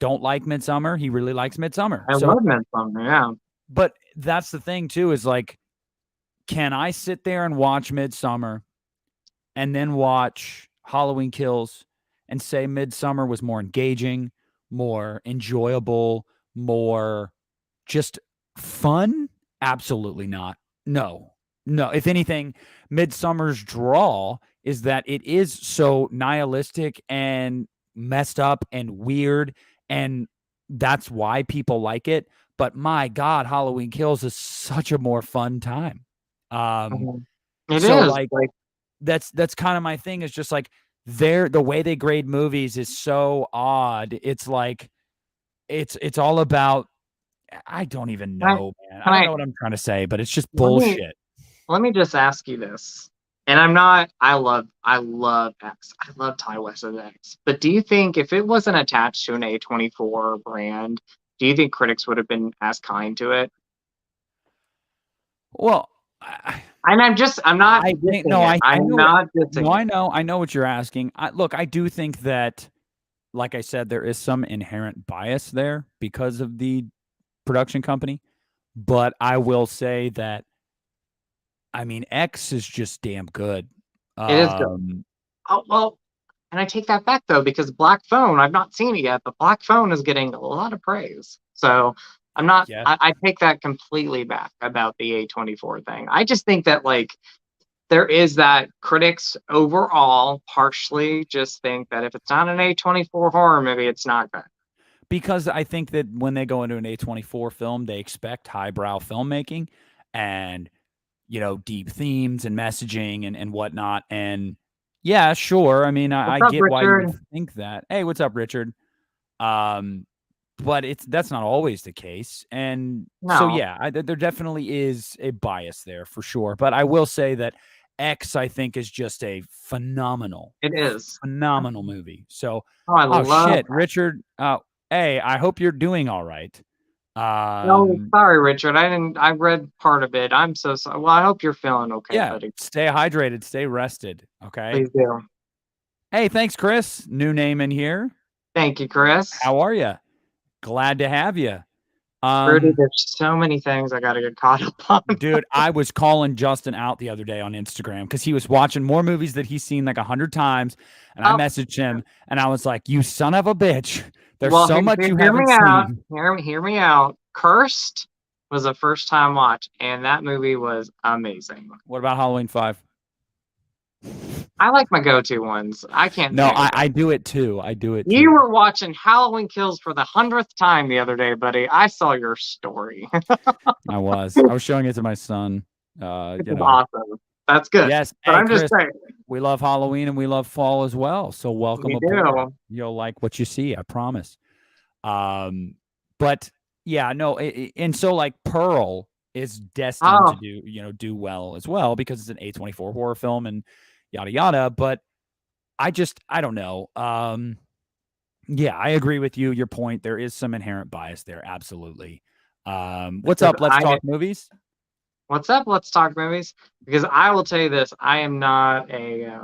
don't like Midsummer. He really likes Midsummer. I So, love Midsummer. Yeah. but that's the thing too, is like, can I sit there and watch Midsummer and then watch Halloween Kills and say Midsummer was more engaging, more enjoyable, more just fun? Absolutely not. No. No. If anything, Midsummer's draw is that it is so nihilistic and messed up and weird, and that's why people like it. But my God, Halloween Kills is such a more fun time. Um, Mhm. It so is like like that's kind of my thing, is just like the way they grade movies is so odd. It's like it's all about, I don't even can I know, man. I can don't I know what I'm trying to say, but it's just let me bullshit. let me just ask you this. And I'm not I love X. I love Ty West's X. But do you think if it wasn't attached to an A24 brand, do you think critics would have been as kind to it? Well, And I'm not I think dissing no, it. I I'm know what, not no, dissing it. I know what you're asking. Look, I do think that, like I said, there is some inherent bias there because of the production company, but I will say that, I mean, X is just damn good. It is good. Um, Oh well, and I take that back though, because Black Phone, I've not seen it yet, but Black Phone is getting a lot of praise. So I'm not yeah, I take that completely back about the A24 thing. I just think that like there is that critics overall partially just think that if it's not an A24 horror movie, it's not good. because I think that when they go into an A24 film, they expect highbrow filmmaking and, deep themes and messaging and whatnot. And yeah, sure. I mean, I What's up, get why you would Richard? think that. Hey, what's up, Richard? Um, but that's not always the case. And so, No, yeah, there definitely is a bias there for sure. But I will say that X, I think, is just a phenomenal, it is. phenomenal movie. So, Oh, I oh love shit, that. Richard. Hey, I hope you're doing all right. No, Um, sorry, Richard. I didn't. I read part of it. I'm so sorry. Well, I hope you're feeling okay, yeah, buddy. stay hydrated, stay rested. Okay. Please do. Hey, thanks, Chris. New name in here. Thank you, Chris. How are you? Glad to have you. Rudy, Um, there's so many things I got to get caught up on. Dude, I was calling Justin out the other day on Instagram because he was watching more movies that he's seen like 100 times. And I Oh, messaged him and I was like, you son of a bitch. There's well, so much you hear me haven't out. seen. Hear me out. Cursed was a first time watch, and that movie was amazing. What about Halloween 5? I like my go-to ones. I can't No, say I don't. I do it too. I do it You too. were watching Halloween Kills for the 100th time the other day, buddy. I saw your story. I was showing it to my son. It's awesome. That's good. Yes. But Hey, I'm just Chris, saying, we love Halloween and we love fall as well. So welcome we aboard. do. You'll like what you see, I promise. Um, but yeah, no, and so like Pearl is destined to Oh, do well as well because it's an A24 horror film and yada yada. But I don't know. Yeah, I agree with you. Your point. There is some inherent bias there. Absolutely. What's because up? Let's talk movies. what's up? Let's talk movies. Because I will tell you this, I am not a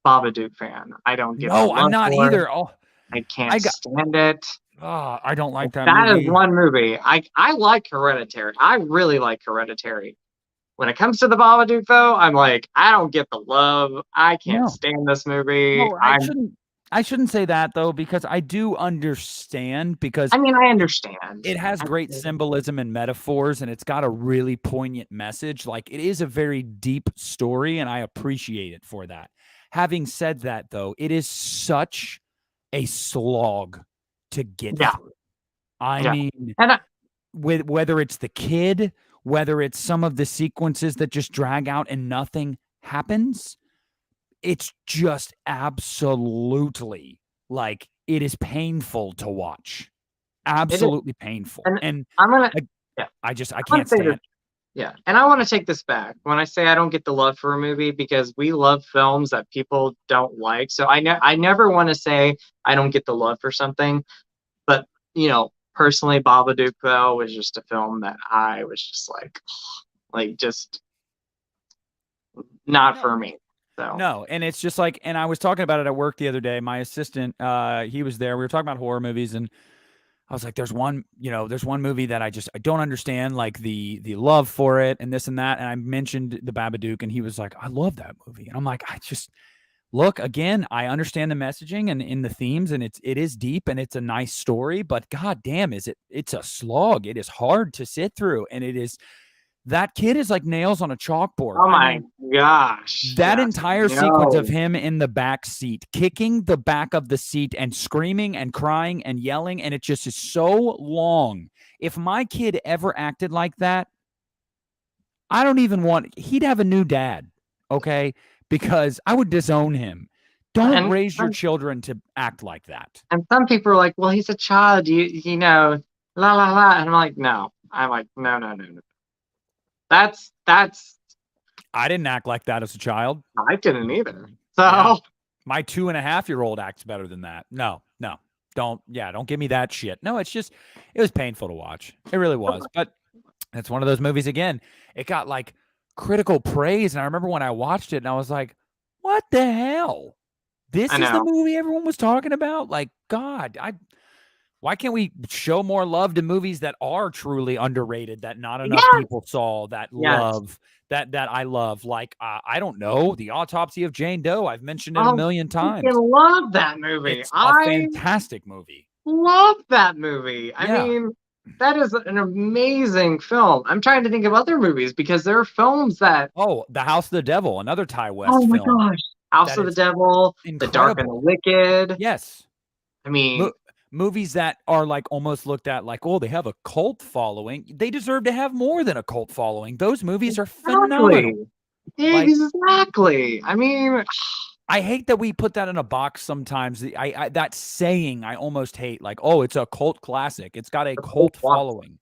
Babadook fan. I don't get the No, I'm love not for it. either. Oh, I can't I got. stand it. Oh, I don't like that That is movie. one movie. I like Hereditary. I really like Hereditary. When it comes to the Babadook, though, I'm like, I don't get the love. I can't No, stand this movie. no, I shouldn't say that though because I do understand because I mean, I understand. it has great symbolism and metaphors and it's got a really poignant message. Like it is a very deep story and I appreciate it for that. Having said that though, it is such a slog to get Yeah, through. I yeah. mean, And with whether it's the kid, whether it's some of the sequences that just drag out and nothing happens, it's just absolutely like it is painful to watch. absolutely painful. And And I'm gonna, I, yeah, I I want can't to say this. stand. Yeah, and I want to take this back when I say I don't get the love for a movie because we love films that people don't like. So I never want to say I don't get the love for something, but personally, Babadook though was just a film that I was just like just not No, for me. So no, and it's just like, and I was talking about it at work the other day. My assistant, he was there. We were talking about horror movies, and I was like, there's one movie that I don't understand, like the love for it and this and that. And I mentioned the Babadook, and he was like, I love that movie. And I'm like, I just look again. I understand the messaging and in the themes, and it is deep and it's a nice story, but god damn, it's a slog. It is hard to sit through, and it is that kid is like nails on a chalkboard. oh I my mean, gosh, that yes, entire sequence of no, him in the back seat, kicking the back of the seat and screaming and crying and yelling, and it just is so long. If my kid ever acted like that, I don't even want, he'd have a new dad, okay? Because I would disown him. Don't and raise your children to act like that. and some people are like, well, he's a child, you know, la la la, and I'm like, no, no, no, no, no. That's I didn't act like that as a child. I didn't either. Yeah. So My 2.5-year-old acts better than that. No, no. Don't give me that shit. No, it's just, it was painful to watch. It really was. But it's one of those movies again. It got like critical praise. And I remember when I watched it and I was like, what the hell? I This is the know. movie everyone was talking about? Like, God, why can't we show more love to movies that are truly underrated, that not enough Yes, people saw, that yes. love, that I love? Like, I don't know, The Autopsy of Jane Doe. I've mentioned it a Oh, million times. freaking love that movie. It's a I fantastic movie. love that movie. I Yeah. mean, that is an amazing film. I'm trying to think of other movies because there are films that, Oh, The House of the Devil, another Ty oh West my film gosh, House that of the is Devil, The Dark and the incredible. Wicked. Yes. I Mo- mean, Movies that are like almost looked at like, oh, they have a cult following. They deserve to have more than a cult following. Those movies are exactly, phenomenal. Like, exactly. I mean, I hate that we put that in a box sometimes. That saying I almost hate, like, oh, it's a cult classic. It's got a the Cold cult War. following.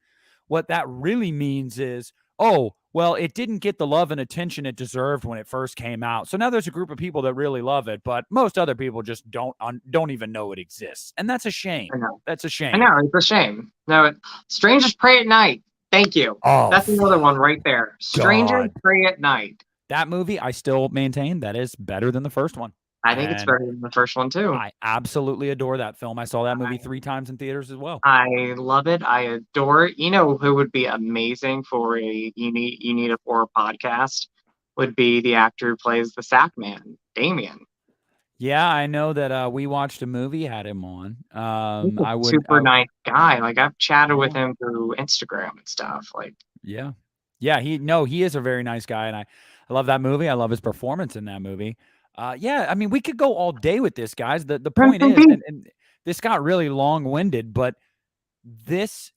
What that really means is, oh, well, it didn't get the love and attention it deserved when it first came out. So now there's a group of people that really love it, but most other people just don't even know it exists. And that's a I shame. know, That's a I shame. know, it's a shame. No, Strangers Pray at Night. Thank you. Oh, That's another one right there. Strangers God. Pray at Night. That movie, I still maintain that is better than the first one. I think it's And better than the first one too. I absolutely adore that film. I saw that movie 3 times in theaters as well. I love it. I adore it. You know who would be amazing for a you need a horror podcast would be the actor who plays the Sack Man, Damien. Yeah, I know that we watched a movie, had him on. He's a I would, super nice guy. Like I've chatted with yeah, him through Instagram and stuff. Like yeah, yeah. He is a very nice guy, and I love that movie. I love his performance in that movie. Yeah, I mean, we could go all day with this, guys. The rest point in is, peace. and this got really long winded, but this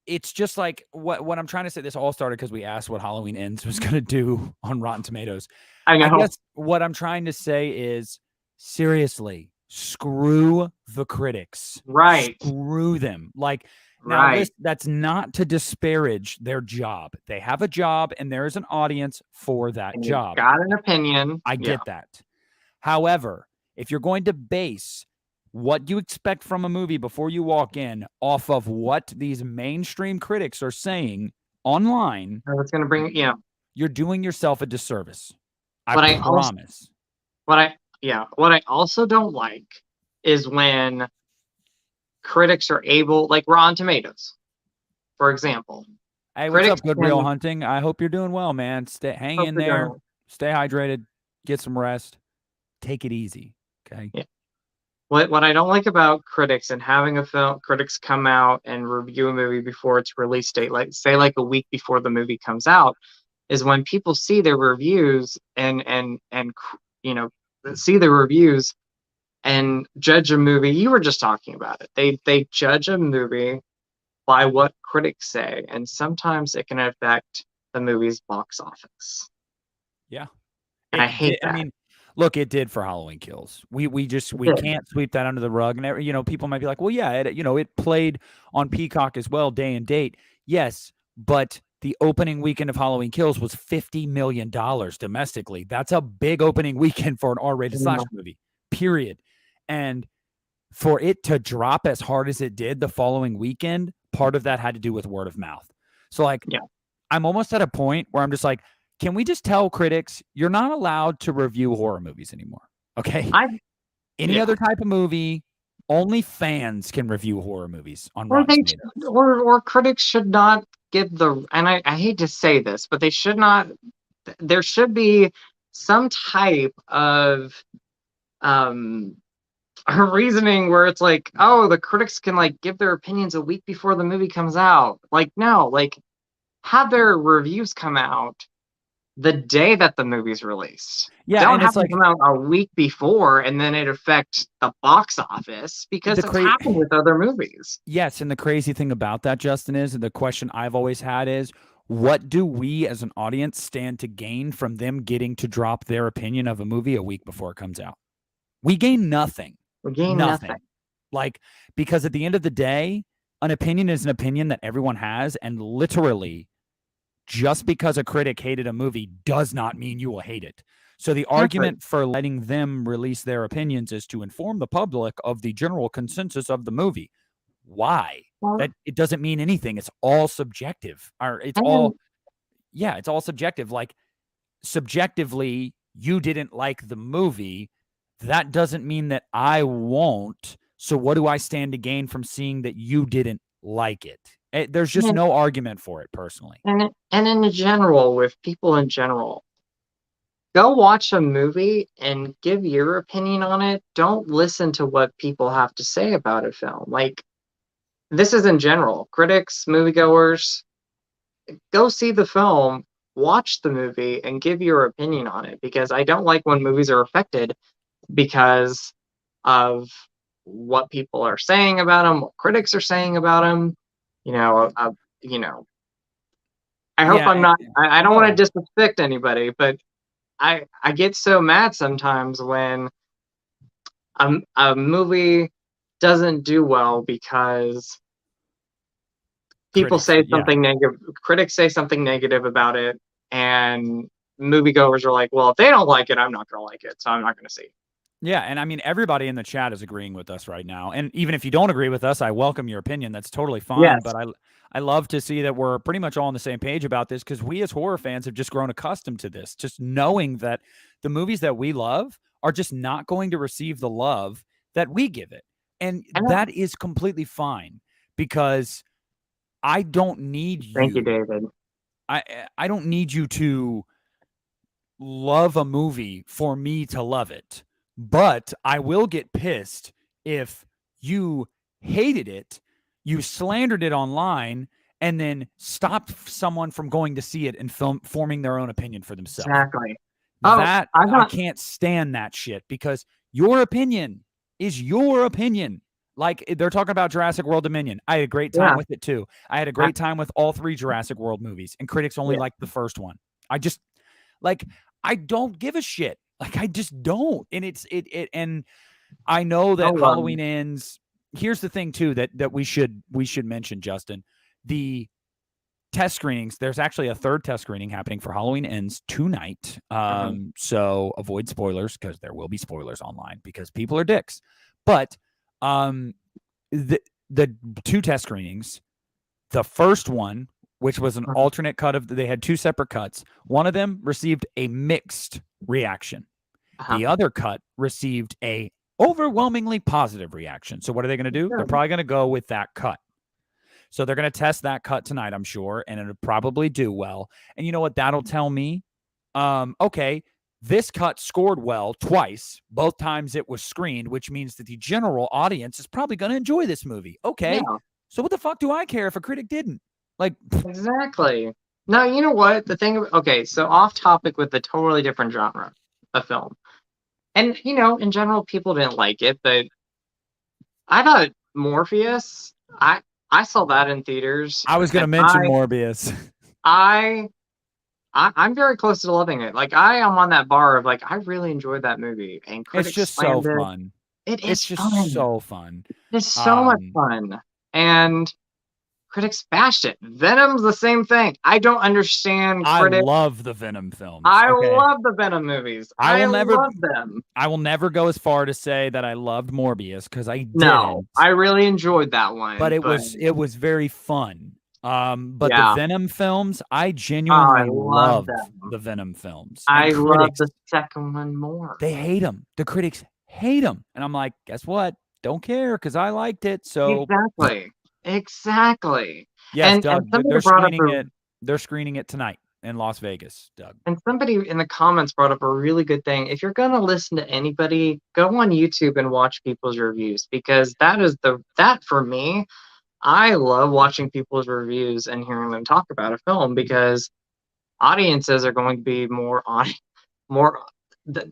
it's just like what I'm trying to say. This all started because we asked what Halloween Ends was going to do on Rotten Tomatoes. I I know. guess what I'm trying to say is, seriously, screw the critics. Right. Screw them. Like, now, Right. listen, that's not to disparage their job. They have a job, and there is an audience for that And you've job. got an opinion. I Yeah. get that. However, if you're going to base what you expect from a movie before you walk in off of what these mainstream critics are saying online, It's gonna bring you're doing yourself a disservice. I what I also promise. what I also don't like is when critics are able, like Rotten Tomatoes, for example. Hey, what's Critics up, Good Real can Hunting? I hope you're doing well, man. Hang hope in they're there. doing Stay hydrated. Get some rest. Take it easy. Okay. yeah. What I don't like about critics and having a film critics come out and review a movie before its release date, like say like a week before the movie comes out, is when people see their reviews and see the reviews and judge a movie. You were just talking about it. They judge a movie by what critics say, and sometimes it can affect the movie's box office. Yeah. And I hate I that. mean, Look, it did for Halloween Kills. We did. can't sweep that under the rug. And people might be like, well, yeah, it played on Peacock as well, day and date. Yes, but the opening weekend of Halloween Kills was $50 million domestically. That's a big opening weekend for an R-rated slasher movie, period. And for it to drop as hard as it did the following weekend, part of that had to do with word of mouth. So I'm almost at a point where I'm just like, can we just tell critics you're not allowed to review horror movies anymore? Okay. Any other type of movie, only fans can review horror movies on Rotten Tomatoes. Or critics should not get and I hate to say this, but they should not. There should be some type of reasoning where it's like, oh, the critics can like give their opinions a week before the movie comes out. Like, no, like have their reviews come out the day that the movie's released. Yeah, don't have to come out a week before and then it affects the box office, because it's happened with other movies. Yes, and the crazy thing about that, Justin, is, and the question I've always had is, what do we as an audience stand to gain from them getting to drop their opinion of a movie a week before it comes out? We gain nothing. We gain nothing. Like, because at the end of the day, an opinion is an opinion that everyone has, and literally, just because a critic hated a movie does not mean you will hate it. So the argument for letting them release their opinions is to inform the public of the general consensus of the movie. Why? That it doesn't mean anything. It's all subjective. It's all subjective. Like, subjectively, you didn't like the movie. That doesn't mean that I won't. So what do I stand to gain from seeing that you didn't like it? There's just no argument for it, personally. And in general, with people in general, go watch a movie and give your opinion on it. Don't listen to what people have to say about a film. Like, this is in general. Critics, moviegoers, go see the film, watch the movie, and give your opinion on it. Because I don't like when movies are affected because of what people are saying about them, what critics are saying about them. I hope I'm not. I don't want to disrespect anybody, but I get so mad sometimes when a movie doesn't do well because people say something negative. Critics say something negative about it, and moviegoers are like, "Well, if they don't like it, I'm not going to like it, so I'm not going to see." Yeah, and I mean, everybody in the chat is agreeing with us right now. And even if you don't agree with us, I welcome your opinion. That's totally fine. Yes. But I love to see that we're pretty much all on the same page about this, because we as horror fans have just grown accustomed to this, just knowing that the movies that we love are just not going to receive the love that we give it. And that is completely fine, because I don't need you. Thank you, David. I don't need you to love a movie for me to love it. But I will get pissed if you hated it, you slandered it online, and then stopped someone from going to see it and forming their own opinion for themselves. Exactly. I can't stand that shit, because your opinion is your opinion. Like, they're talking about Jurassic World Dominion. I had a great time with it too. I had a great time with all 3 Jurassic World movies, and critics only liked the first one. I don't give a shit. Like, I just don't. And and I know that Halloween Ends. Here's the thing too, that we should mention, Justin. The test screenings, there's actually a 3rd test screening happening for Halloween Ends tonight. So avoid spoilers, because there will be spoilers online, because people are dicks. But the 2 test screenings, the first one, which was an alternate cut they had 2 separate cuts. One of them received a mixed reaction. The other cut received a overwhelmingly positive reaction. So what are they going to do? They're probably going to go with that cut. So they're going to test that cut tonight, I'm sure, and it'll probably do well. And you know what that'll tell me? Okay, this cut scored well twice, both times it was screened, which means that the general audience is probably going to enjoy this movie. Okay, so what the fuck do I care if a critic didn't? Like, exactly. No, you know what? The thing, okay, so off topic with a totally different genre of film. And, in general, people didn't like it, but I thought Morpheus, I saw that in theaters. I was going to mention Morbius. I I'm very close to loving it. Like I am on that bar of like I really enjoyed that movie, and It's critics just so slammed it. fun. It It's is just fun. so fun. It's so much Um, fun, and critics bashed it. Venom's the same thing. I don't understand I critics. love the Venom films. I Okay. love the Venom movies. I I will never love them. I will never go as far to say that I loved Morbius because I No, didn't, I really enjoyed that but one, it but was very fun. But the yeah, Venom films, I I genuinely love love them. the Venom films. And I love critics, the second one more. they hate them. The critics hate them. And I'm like, guess what? Don't care because I liked it. So Exactly. Exactly. yes, And Doug, somebody brought up a they're screening it tonight in Las Vegas, Doug. and somebody in the comments brought up a really good thing. If you're gonna listen to anybody, go on YouTube and watch people's reviews because that for me, I love watching people's reviews and hearing them talk about a film because audiences are going to be more on more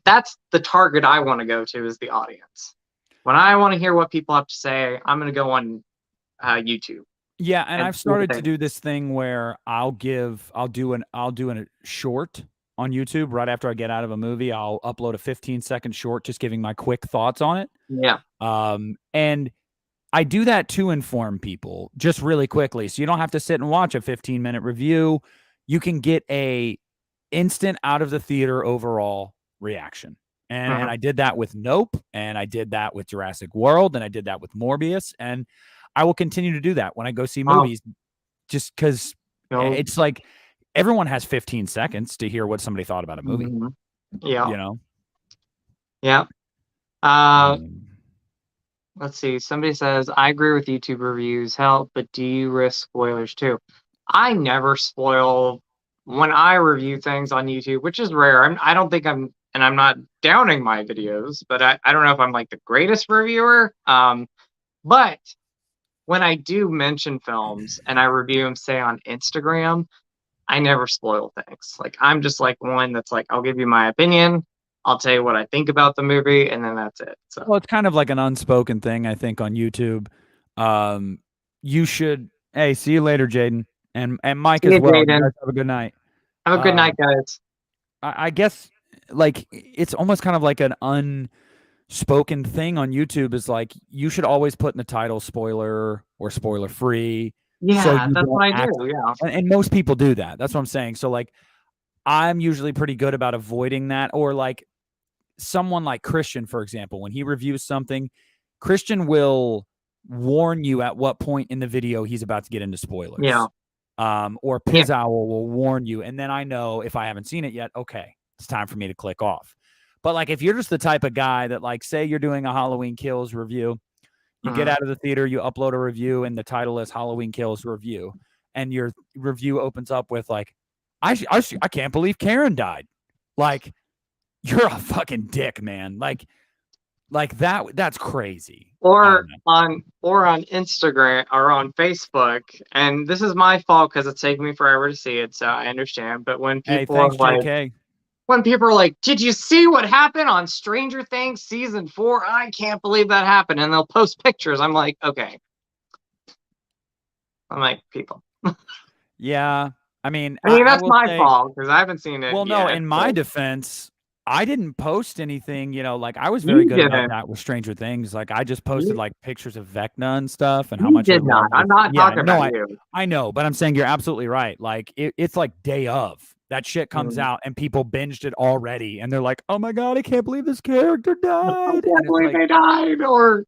that's the target I want to go to is the audience. When I want to hear what people have to say, I'm going to go on YouTube Yeah, and and I've see what started they to do this thing where I'll do a short on YouTube right after I get out of a movie. I'll upload a 15-second short just giving my quick thoughts on it. yeah. And I do that to inform people just really quickly. So you don't have to sit and watch a 15-minute review. You can get a instant out of the theater overall reaction. And Mhm. I did that with Nope, and I did that with Jurassic World, and I did that with Morbius, and I will continue to do that when I go see Oh, movies just cuz no. it's like everyone has 15 seconds to hear what somebody thought about a movie, Mhm. Yeah. you know? Yeah. Uh, Um, let's see. Somebody says, I agree with YouTube reviews help, but do you risk spoilers too? I never spoil when I review things on YouTube, which is rare. I don't think and I'm not downing my videos, but I don't know if I'm like the greatest reviewer. But when I do mention films and I review them, say on Instagram, I never spoil things. Like I'm just like one that's like, I'll give you my opinion. I'll tell you what I think about the movie, and then that's it. well, So it's kind of like an unspoken thing, I think, on YouTube. Um, you should. Hey, see you later, Jaden, and Mike see as you, well. You guys Jaden. have a good night. Have a good night, Um, guys. I guess like it's almost kind of like an unspoken thing on YouTube is like you should always put in the title spoiler or spoiler free, so Yeah, you that's don't what I do. act. Yeah. And most people do that. That's what I'm saying. So like I'm usually pretty good about avoiding that, or like someone like Christian, for example, when he reviews something, Christian will warn you at what point in the video he's about to get into Yeah. spoilers. Or Yeah. Pizowl will warn you, and then I know if I haven't seen it yet, okay, it's time for me to click off. But like if you're just the type of guy that like say you're doing a Halloween Kills review, you get Mhm. out of the theater, you upload a review, and the title is Halloween Kills review, and your review opens up with like, I can't believe Karen died. Like you're a fucking dick, man. Like that's crazy. I don't know. Or on Instagram or on Facebook, and this is my fault because it's taking me forever to see it, so I understand. But Hey, thanks, JK. when people are like, "Did you see what happened on Stranger Things season 4? I can't believe that happened," and they'll post pictures. I'm like, okay. I'm like, people. Yeah. I mean, I mean, I that's will my say, fault because I haven't seen it well, no, yet. in my But defense, I didn't post anything, like I was very you good about didn't. that with Stranger Things. Like I just posted You, like pictures of Vecna and stuff and how you much I did not. loved I'm this. not Yeah, talking no, about you. I know, but I'm saying you're absolutely right. Like it's like day of. That shit comes Mm. out and people binged it already and they're like, "Oh my god, I can't believe this character I died." can't And it's believe like they died. Or,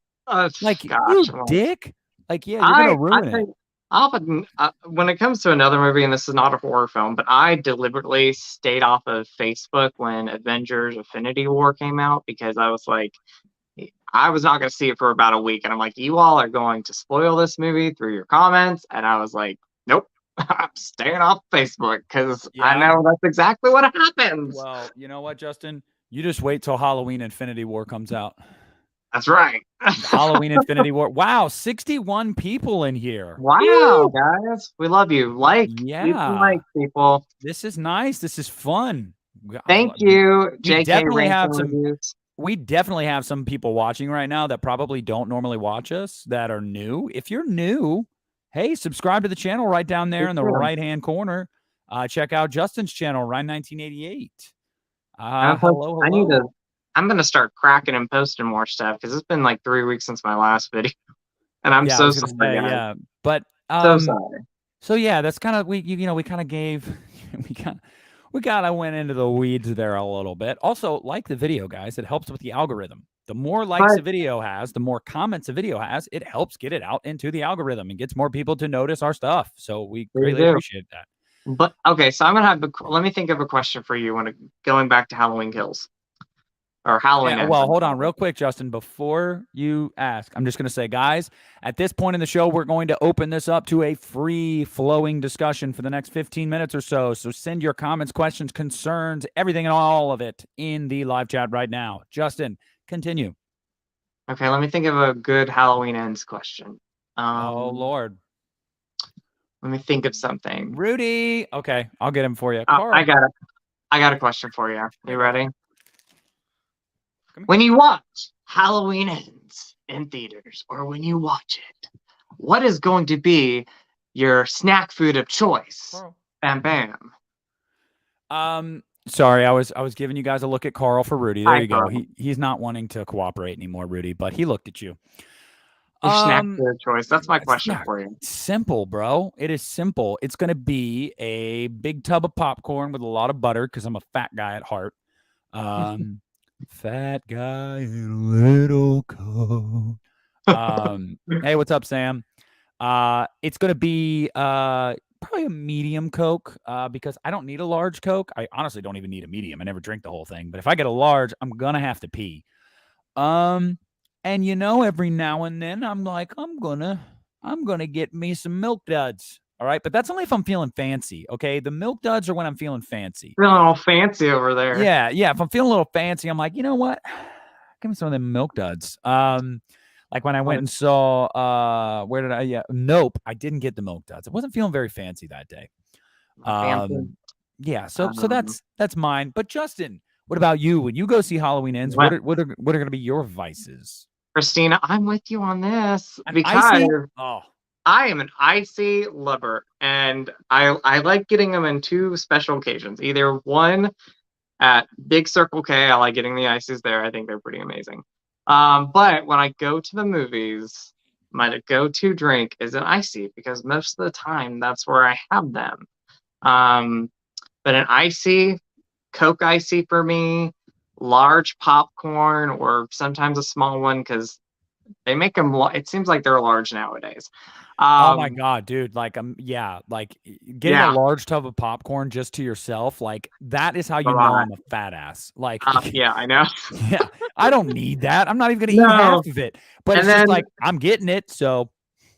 you gosh, I'm like, dick. Like, yeah, you're gonna I ruin it. think often when it comes to another movie, and this is not a horror film, but I deliberately stayed off of Facebook when Avengers: Infinity War came out because I was like, I was not going to see it for about a week, and I'm like, you all are going to spoil this movie through your comments, and I was like, nope, I'm staying off Facebook because I Yeah. know that's exactly what happens. Well, you know what, Justin? You just wait till Halloween Infinity War comes out. That's right. Halloween Infinity War. Wow, 61 people in here. Wow, Woo! guys, we love you. Leave some Yeah. likes, people. This is nice. This is fun. Thank you, We JK definitely Ranking have some Reviews. we definitely have some people watching right now that probably don't normally watch us that are new. If you're new, hey, subscribe to the channel right down there Please in the do. right-hand corner. Check out Justin's channel, Ryan 1988. I'm Hello, I need to. hello. I'm gonna start cracking and posting more stuff because it's been like 3 weeks since my last video, and I'm Yeah, I so was gonna sorry, say, guys. yeah. But So sorry. so yeah, that's kind of we kind of gave we kind of went into the weeds there a little bit. Also, like the video, guys, it helps with the algorithm. The more likes But a video has, the more comments a video has, it helps get it out into the algorithm and gets more people to notice our stuff. So we there you greatly do. appreciate that. But okay, so I'm gonna have. Let me think of a question for you when going back to Halloween Kills or Halloween Ends. Well, I'm hold on sorry. real quick, Justin. Before you ask, I'm just going to say, guys, at this point in the show, we're going to open this up to a free flowing discussion for the next 15 minutes or so. So send your comments, questions, concerns, everything and all of it in the live chat right now. Justin, continue. Okay, let me think of a good Halloween Ends question. Oh, Lord. Let me think of something. Rudy. Okay, I'll get him for you. I Carl. got it. I got a question for you. Hey, You bud. ready? Come When you watch Halloween Ends in theaters, or when you watch it, what is going to be your snack food of choice? Carl. Bam bam. Sorry, I was giving you guys a look at Carl for Rudy. There Hi, you go. Carl. He's not wanting to cooperate anymore, Rudy, but he looked at you. Your snack Um, food of choice. That's my question yeah, for you. simple, bro. It is simple. It's gonna be a big tub of popcorn with a lot of butter because I'm a fat guy at heart. Um, fat guy in a little coat. Hey, what's up, Sam? It's gonna be probably a medium Coke because I don't need a large Coke. I honestly don't even need a medium. I never drink the whole thing. But if I get a large, I'm gonna have to pee. Um, and every now and then I'm gonna get me some milk duds. All right, but that's only if I'm feeling fancy. Okay, the milk duds are when I'm feeling fancy. Feeling all fancy over there. Yeah, yeah. If I'm feeling a little fancy, I'm like, you know what? Give me some of them milk duds. Like when I went and saw where did I? Yeah, nope. I didn't get the milk duds. I wasn't feeling very fancy that day. Fancy. Yeah. So Um, that's mine. But Justin, what about you? When you go see Halloween Ends, what, what are going to be your vices? Christina, I'm with you on this An because icy? Oh, I am an icy lover, and I like getting them in two special occasions. Either one at Big Circle K, I like getting the ices there. I think they're pretty amazing. But when I go to the movies, my go-to drink is an icy because most of the time that's where I have them. Um, but an icy, Coke icy for me, large popcorn, or sometimes a small one because they make them. It seems like they're large nowadays. oh my Um, God, dude! Like, yeah, like getting a yeah, large tub of popcorn just to yourself, like that is how a you know lot. I'm a fat ass. Like, Yeah, I know. yeah, I don't need that. I'm not even gonna eat half No, of it. But and it's just then like I'm getting it. So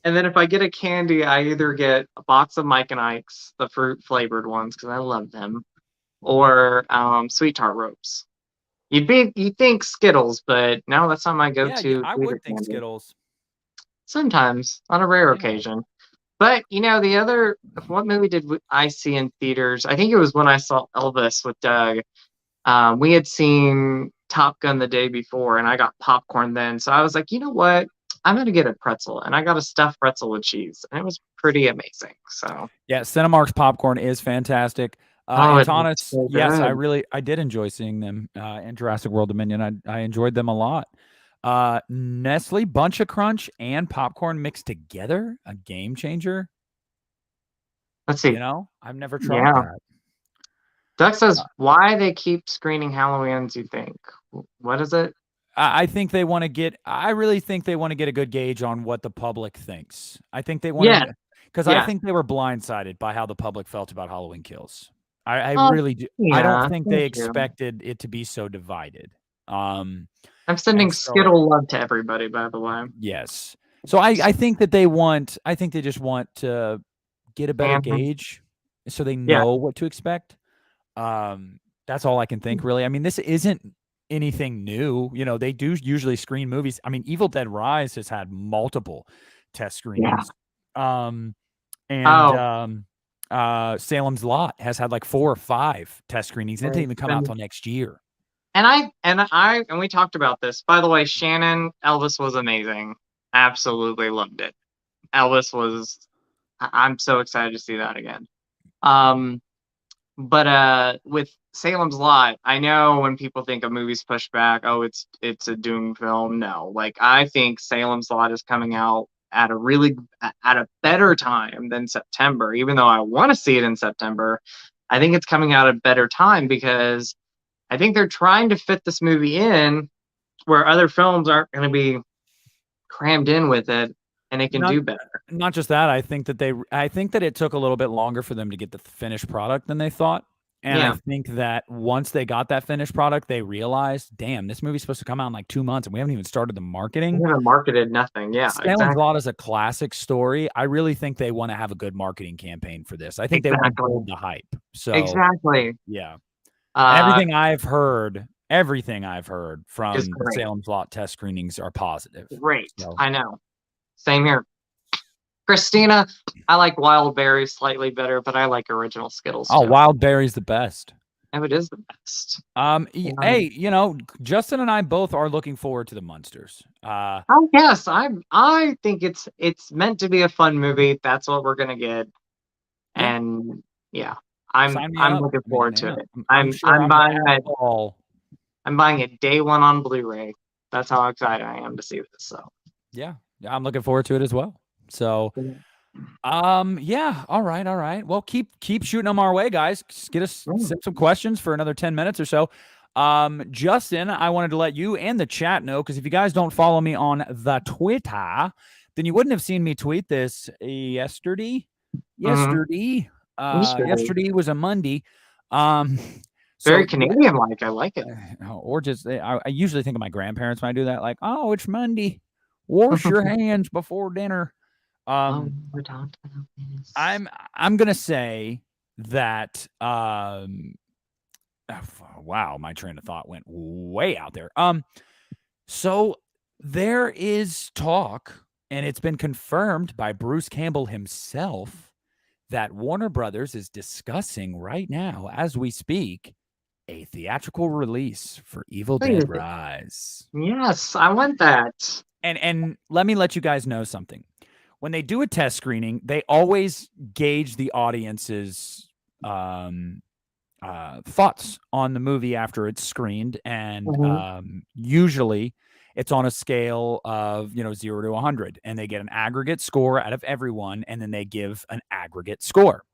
if I get a candy, I either get a box of Mike and Ike's, the fruit flavored ones, because I love them, or sweet tart ropes. You'd think Skittles, but no, that's not my yeah, go-to I theater would think candy. Skittles. Sometimes, on a rare Yeah. occasion. But the other, what movie did I see in theaters? I think it was when I saw Elvis with Doug. We had seen Top Gun the day before, and I got popcorn then. So I was like, you know what? I'm gonna get a pretzel, and I got a stuffed pretzel with cheese, and it was pretty amazing. So, Yeah, Cinemark's popcorn is fantastic. oh, it was Antonis, so yes, good. I did enjoy seeing them in Jurassic World Dominion. I enjoyed them a lot. Nestle Bunch of Crunch and popcorn mixed together, a game changer. Let's see. I've never tried Yeah, that. Doug says Uh, why they keep screening Halloweens. You think? What is it? I think they want to get. I really think they want to get a good gauge on what the public thinks. I think they want Yeah, to, because I yeah. think they were blindsided by how the public felt about Halloween Kills. I Oh, really do. I don't yeah. think they Thank you. expected it to be so divided. Um, I'm and sending so Skittle love to everybody, by the way. yes, so I think that they want. I think they just want to get a better And gauge, so they yeah, know what to expect. That's all I can think, really. I mean, this isn't anything new. They do usually screen movies. I mean, Evil Dead Rise has had multiple test yeah. screenings. Um, and Oh, Salem's Lot has had like 4 or 5 test screenings. And it didn't right. even come out till next year. And we talked about this. By the way, Shannon, Elvis was amazing. Absolutely loved it. Elvis was. I'm so excited to see that again. Um, But with Salem's Lot, I know when people think of movies pushed back, oh, it's a doom film. No, like I think Salem's Lot is coming out at a better time than September. Even though I want to see it in September, I think it's coming out at a better time because I think they're trying to fit this movie in where other films aren't going to be crammed in with it, and it can Not do better. not just that, I think that it took a little bit longer for them to get the finished product than they thought. And I Yeah, think that once they got that finished product, they realized, damn, this movie's supposed to come out in like 2 months and we haven't even started the they marketing. haven't marketed nothing. Yeah, Salem's exactly, Lot is a classic story. I really think they want to have a good marketing campaign for this. I think they want to exactly, build the hype. So, exactly. yeah. And Uh, everything I've heard is from the great. Salem's Lot test screenings are positive. Great. So, I know. Same here. Christina, I like wild berries slightly better, but I like original Skittles oh, too. Wild Berry's the best. Oh, it is the best. Hey, Justin and I both are looking forward to the Munsters. Oh yes, I think it's meant to be a fun movie. That's what we're gonna get. Yeah, And yeah, I'm sign me I'm up. looking I mean, forward to yeah, it. I'm I'm sure I'm I'm gonna buying have it. a ball. I'm buying it day one on Blu-ray. That's how excited I am to see this. So Yeah, I'm looking forward to it as well. So, yeah, all right, all right. Well, keep shooting them our way, guys. Get us mm, send some questions for another 10 minutes or so. Justin, I wanted to let you and the chat know because if you guys don't follow me on the Twitter, then you wouldn't have seen me tweet this yesterday. mm, Yesterday, Easter egg. yesterday was a Monday. Um, Very so Canadian-like. I like it. or just I usually think of my grandparents when I do that, like, oh, it's Monday. Wash your hands before dinner. Oh, Um, we're talking about this. I'm gonna say that oh, wow, my train of thought went way out there. So there is talk, and it's been confirmed by Bruce Campbell himself that Warner Brothers is discussing right now, as we speak, a theatrical release for Evil Dead Please. Rise. Yes, I want that. And let me let you guys know something. When they do a test screening, they always gauge the audience's thoughts on the movie after it's screened, and Mhm. usually it's on a scale of 0 to 100, and they get an aggregate score out of everyone, and then they give an aggregate score.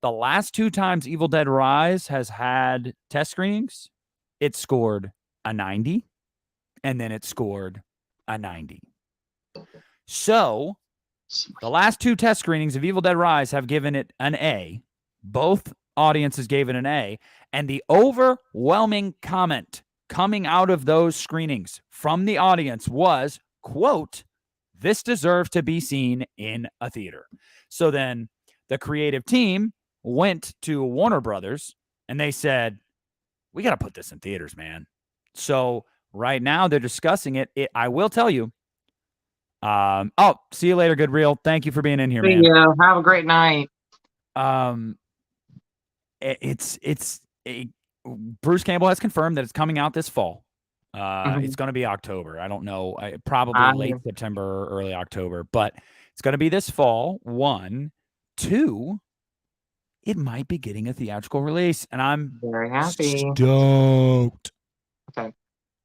The last 2 times Evil Dead Rise has had test screenings, it scored a 90, and then it scored a 90. So the last 2 test screenings of Evil Dead Rise have given it an A. Both audiences gave it an A. And the overwhelming comment coming out of those screenings from the audience was, quote, this deserves to be seen in a theater. So then the creative team went to Warner Brothers and they said, we got to put this in theaters, man. So right now they're discussing it. I will tell you, oh, see you later, Good Reel. Thank you for being in here, See man. ya. Have a great night. Um, Bruce Campbell has confirmed that it's coming out this fall. It's Mhm. going to be October. I don't know, probably late I September or early October, but it's going to be this fall. 1, 2, it might be getting a theatrical release, and I'm very happy. stoked. Okay.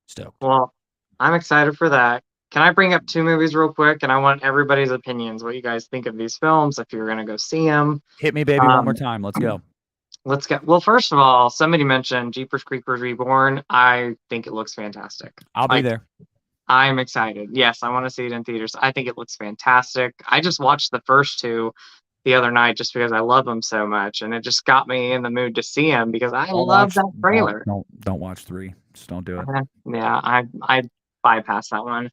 Stoked. Well, I'm excited for that. Can I bring up 2 movies real quick? And I want everybody's opinions. What you guys think of these films? If you're gonna go see them. Hit me, baby, one more time. Let's go. Let's get. Well, first of all, somebody mentioned Jeepers Creepers Reborn. I think it looks fantastic. I'll be Like, there. I'm excited. Yes, I want to see it in theaters. I think it looks fantastic. I just watched the first 2 the other night just because I love them so much, and it just got me in the mood to see them because I Don't love watch. that trailer. Don't watch 3. Just don't do it. Yeah, I bypassed that one.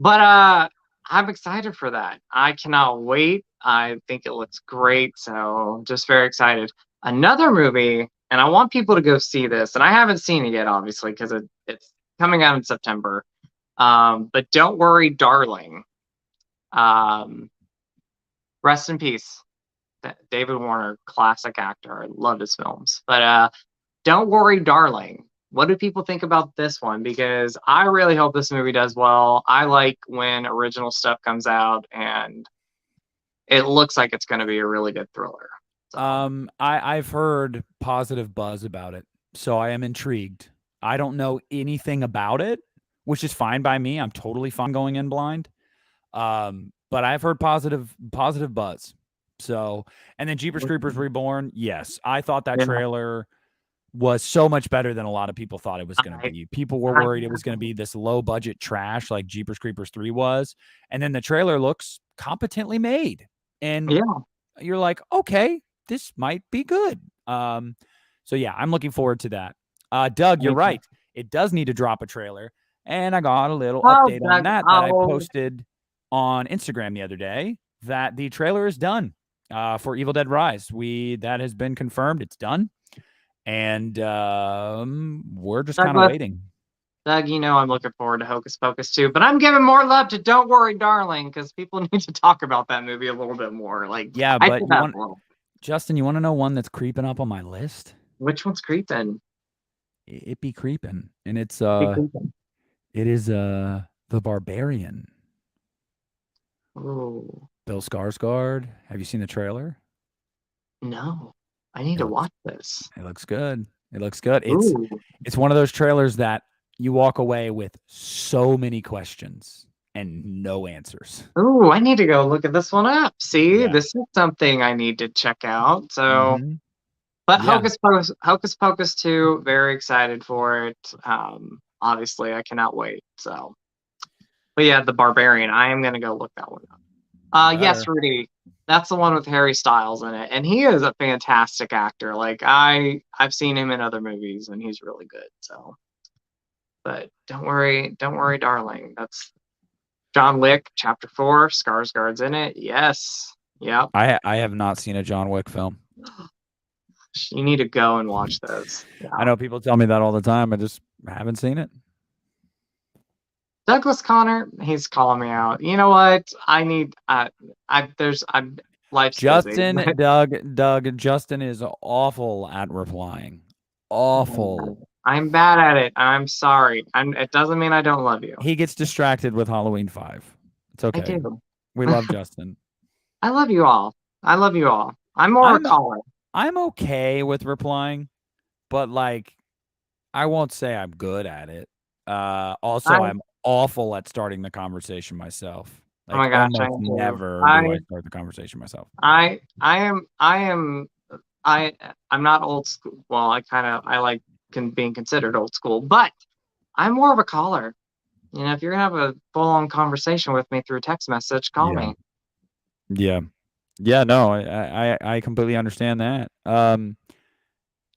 But I'm excited for that. I cannot wait. I think it looks great. So just very excited. Another movie, and I want people to go see this, and I haven't seen it yet, obviously, because it's coming out in September. But Don't Worry, Darling. Um, Rest in peace, David Warner, classic actor. I love his films. But Don't Worry, Darling. What do people think about this one? Because I really hope this movie does well. I like when original stuff comes out and it looks like it's going to be a really good thriller. So I've heard positive buzz about it, so I am intrigued. I don't know anything about it, which is fine by me. I'm totally fine going in blind. But I've heard positive buzz. So, and then Jeepers Creepers Reborn, yes, I thought that yeah, trailer was so much better than a lot of people thought it was going to I, be. People were I worried it was going to be this low budget trash like Jeepers Creepers 3 was, and then the trailer looks competently made. And yeah, you're like, okay, this might be good. So yeah, I'm looking forward to that. Doug, you're me too. right. It does need to drop a trailer. And I got a little Oh, update on Doug, that I posted on Instagram the other day that the trailer is done for Evil Dead Rise. That has been confirmed. It's done. And we're just kind of Douglas, waiting. Doug, you know I'm looking forward to Hocus Pocus too, but I'm giving more love to Don't Worry, Darling, because people need to talk about that movie a little bit more. Like, Yeah, I but think that's well. Justin, you want to know one that's creeping up on my list? Which one's creeping? It be creeping, and it's Be creeping. it is the Barbarian. Ooh, Bill Skarsgård. Have you seen the trailer? no, I need It to looks watch this. it looks good. It looks good. Ooh, It's one of those trailers that you walk away with so many questions and no answers. ooh, I need to go look at this one up. See, Yeah. this is something I need to check out. So, Mm-hmm. but Yeah. Hocus Pocus 2, very excited for it. Obviously, I cannot wait. So, but yeah, The Barbarian, I am gonna go look that one up. Yes, Better. Rudy, that's the one with Harry Styles in it, and he is a fantastic actor. Like I've seen him in other movies, and he's really good. So, but don't worry, darling. That's John Wick, Chapter 4. Skarsgård's in it. Yes, yep. I have not seen a John Wick film. You need to go and watch those. Yeah. I know people tell me that all the time. I just haven't seen it. Douglas Connor, he's calling me out. You know what? I need. I'm life's Justin, busy. Doug, Justin is awful at replying. Awful. I'm bad at it. I'm sorry. It doesn't mean I don't love you. He gets distracted with Halloween 5. It's I okay. do. We love Justin. I love you all. I love you all. I'm more a caller. I'm okay with replying, but like I won't say I'm good at it. Also, I'm awful at starting the conversation myself. Oh my gosh, I almost am too. never do I start the conversation myself. I'm not old school. Well, I like being considered old school, but I'm more of a caller. You know, if you're gonna have a full-on conversation with me through text message, call me. Yeah. Yeah, no, I completely understand that.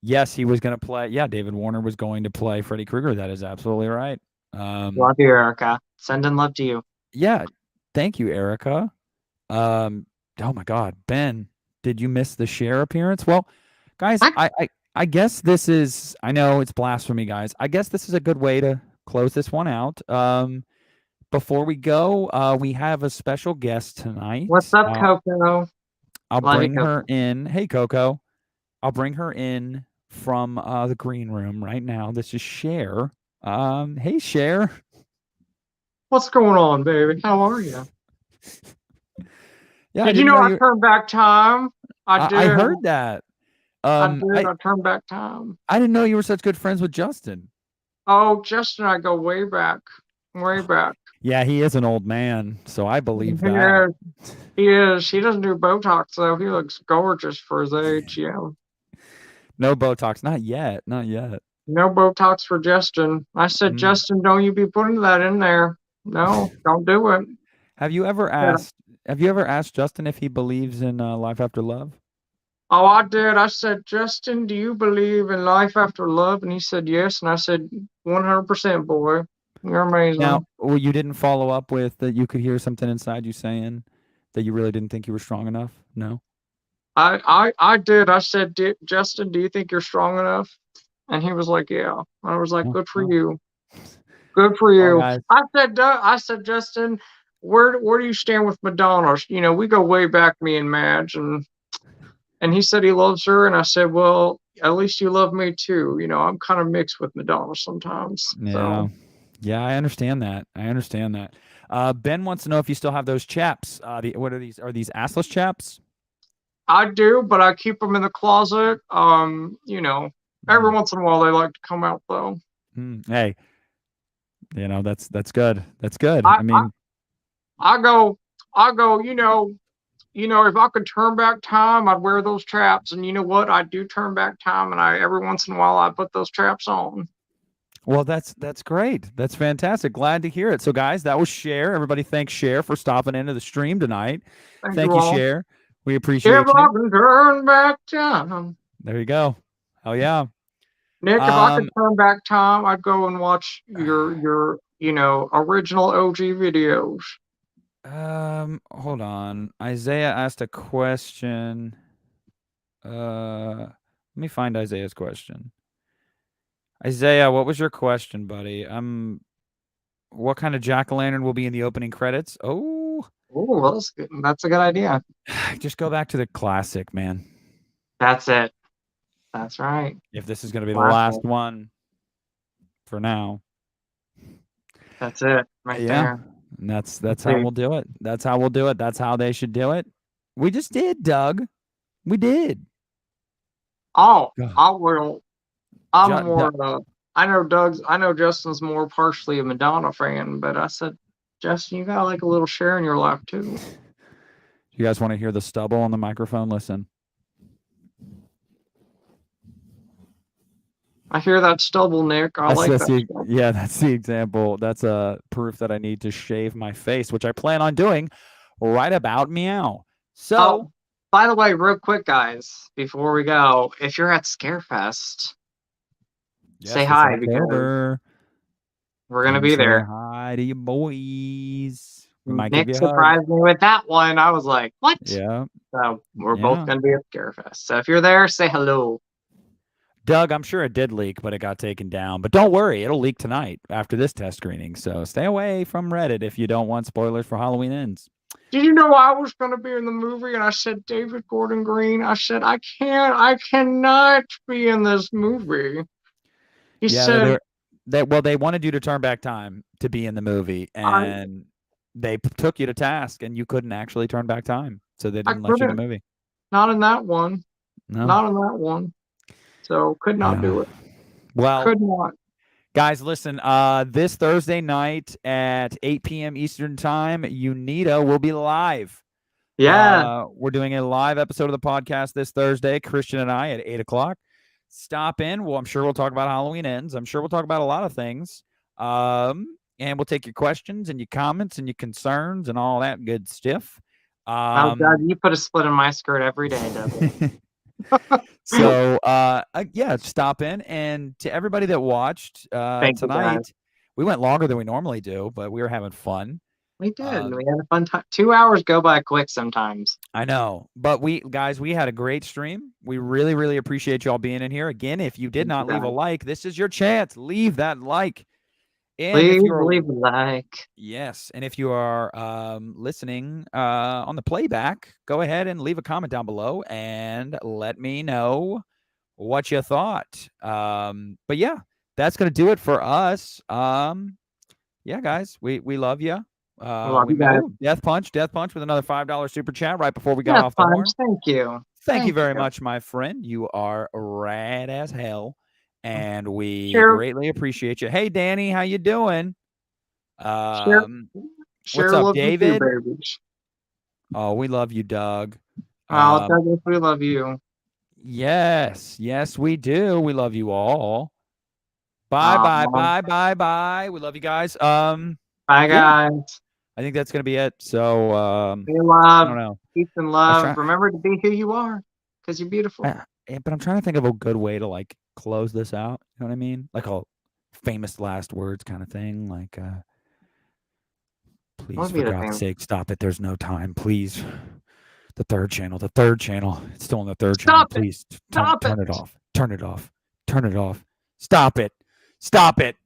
Yes, he was going to play. Yeah, David Warner was going to play Freddy Krueger. That is absolutely right. Love you, Erica. Sending love to you. Yeah, thank you, Erica. Oh my God, Ben, did you miss the Cher appearance? Well, guys, I guess this is. I know it's blasphemy, guys. I guess this is a good way to close this one out. Before we go, we have a special guest tonight. What's up, Coco? I'll bring her in. Hey, Coco. I'll bring her in from the green room right now. This is Cher. Hey, Cher. What's going on, baby? How are you? Yeah, did you know I turned back time? I did. I heard that. I turned back time. I didn't know you were such good friends with Justin. Oh, Justin, I go way back. Way back. Yeah, he is an old man, so I believe that. He is. He doesn't do Botox, though. He looks gorgeous for his age, yeah. No Botox. Not yet. Not yet. No Botox for Justin. I said, Justin, don't you be putting that in there. No, don't do it. Have you ever asked Justin if he believes in life after love? Oh, I did. I said, Justin, do you believe in life after love? And he said, yes. And I said, 100%, boy. You're amazing. Now, well, you didn't follow up with that you could hear something inside you saying that you really didn't think you were strong enough? No? I did. I said, Justin, do you think you're strong enough? And he was like, yeah. I was like, good for you. Good for you. Well, I said, Justin, where do you stand with Madonna? You know, we go way back, me and Madge, and he said he loves her, and I said, well, at least you love me too. You know, I'm kind of mixed with Madonna sometimes. Yeah. So. Yeah, I understand that. Ben wants to know if you still have those chaps. What are these? Are these assless chaps? I do, but I keep them in the closet. Every once in a while they like to come out though. Hey, that's good. That's good. I I mean, I go, if I could turn back time, I'd wear those traps. And you know what? I do turn back time, and every once in a while I put those traps on. well, that's great. That's fantastic. Glad to hear it. So, guys, that was Cher. Everybody, thanks Cher for stopping into the stream tonight. Thank you, all. Cher. We If appreciate I you. could turn back time. There you go. Oh yeah. Nick, if I could turn back time, I'd go and watch your original OG videos. Hold on. Isaiah asked a question. Let me find Isaiah's question. Isaiah, what was your question, buddy? What kind of jack-o'-lantern will be in the opening credits? Oh, well, that's good. That's a good idea. Just go back to the classic, man. That's it. That's right. If this is going to be the last one for now. That's it right there. And that's how we'll do it. That's how we'll do it. That's how they should do it. We just did, Doug. We did. Oh, I will. I'm more. I know Justin's more partially a Madonna fan, but I said, Justin, you got like a little Cher in your life too. You guys want to hear the stubble on the microphone? Listen. I hear that stubble, Nick. I like that. Yeah, that's the example. That's a proof that I need to shave my face, which I plan on doing right about meow. So, by the way, real quick, guys, before we go, if you're at Scarefest, say hi because we're gonna be there. Hi to you boys. Nick surprised me with that one. I was like, "What?" Yeah. So we're both gonna be at Scarefest. So if you're there, say hello. Doug, I'm sure it did leak, but it got taken down. But don't worry, it'll leak tonight after this test screening. So stay away from Reddit if you don't want spoilers for Halloween Ends. Did you know I was going to be in the movie? And I said, David Gordon Green. I said, I cannot be in this movie. He said, they wanted you to turn back time to be in the movie, and they took you to task, and you couldn't actually turn back time, so they didn't let you in the movie. Not in that one. No. Not in that one. So could not do it. Well, could not. Guys, listen, this Thursday night at 8 p.m. Eastern Time, Unita will be live. Yeah. We're doing a live episode of the podcast this Thursday, Christian and I, at 8 o'clock. Stop in. Well, I'm sure we'll talk about Halloween Ends. I'm sure we'll talk about a lot of things. And we'll take your questions and your comments and your concerns and all that good stuff. Oh, God, you put a split in my skirt every day, doesn't So stop in. And to everybody that watched tonight, we went longer than we normally do, but we were having fun. We did. We had a fun time. 2 hours go by quick sometimes. I know, but we had a great stream. We really, really appreciate y'all being in here. Again, if you did not leave a like, this is your chance. Leave that like. And please leave a like. Yes. And if you are listening on the playback, go ahead and leave a comment down below and let me know what you thought. But yeah, that's going to do it for us. Yeah, guys, we love you. Love you guys. Death Punch with another $5 super chat right before we got off the horn. Thank you. Thank you very much, my friend. You are rad as hell. And we greatly appreciate you. Hey, Danny, how you doing? What's up, David? Oh, we love you, Doug. Oh, Doug, we love you. Yes, we do. We love you all. Bye. We love you guys. Bye, guys. I think that's gonna be it. So, be love. I don't know. Peace and love. Remember to be who you are, because you're beautiful. But I'm trying to think of a good way to like close this out. You know what I mean? Like a famous last words kind of thing. Like, please, for God's sake, stop it. There's no time. Please. The third channel. It's still on the third channel. Please turn it off. Turn it off. Stop it. Stop it.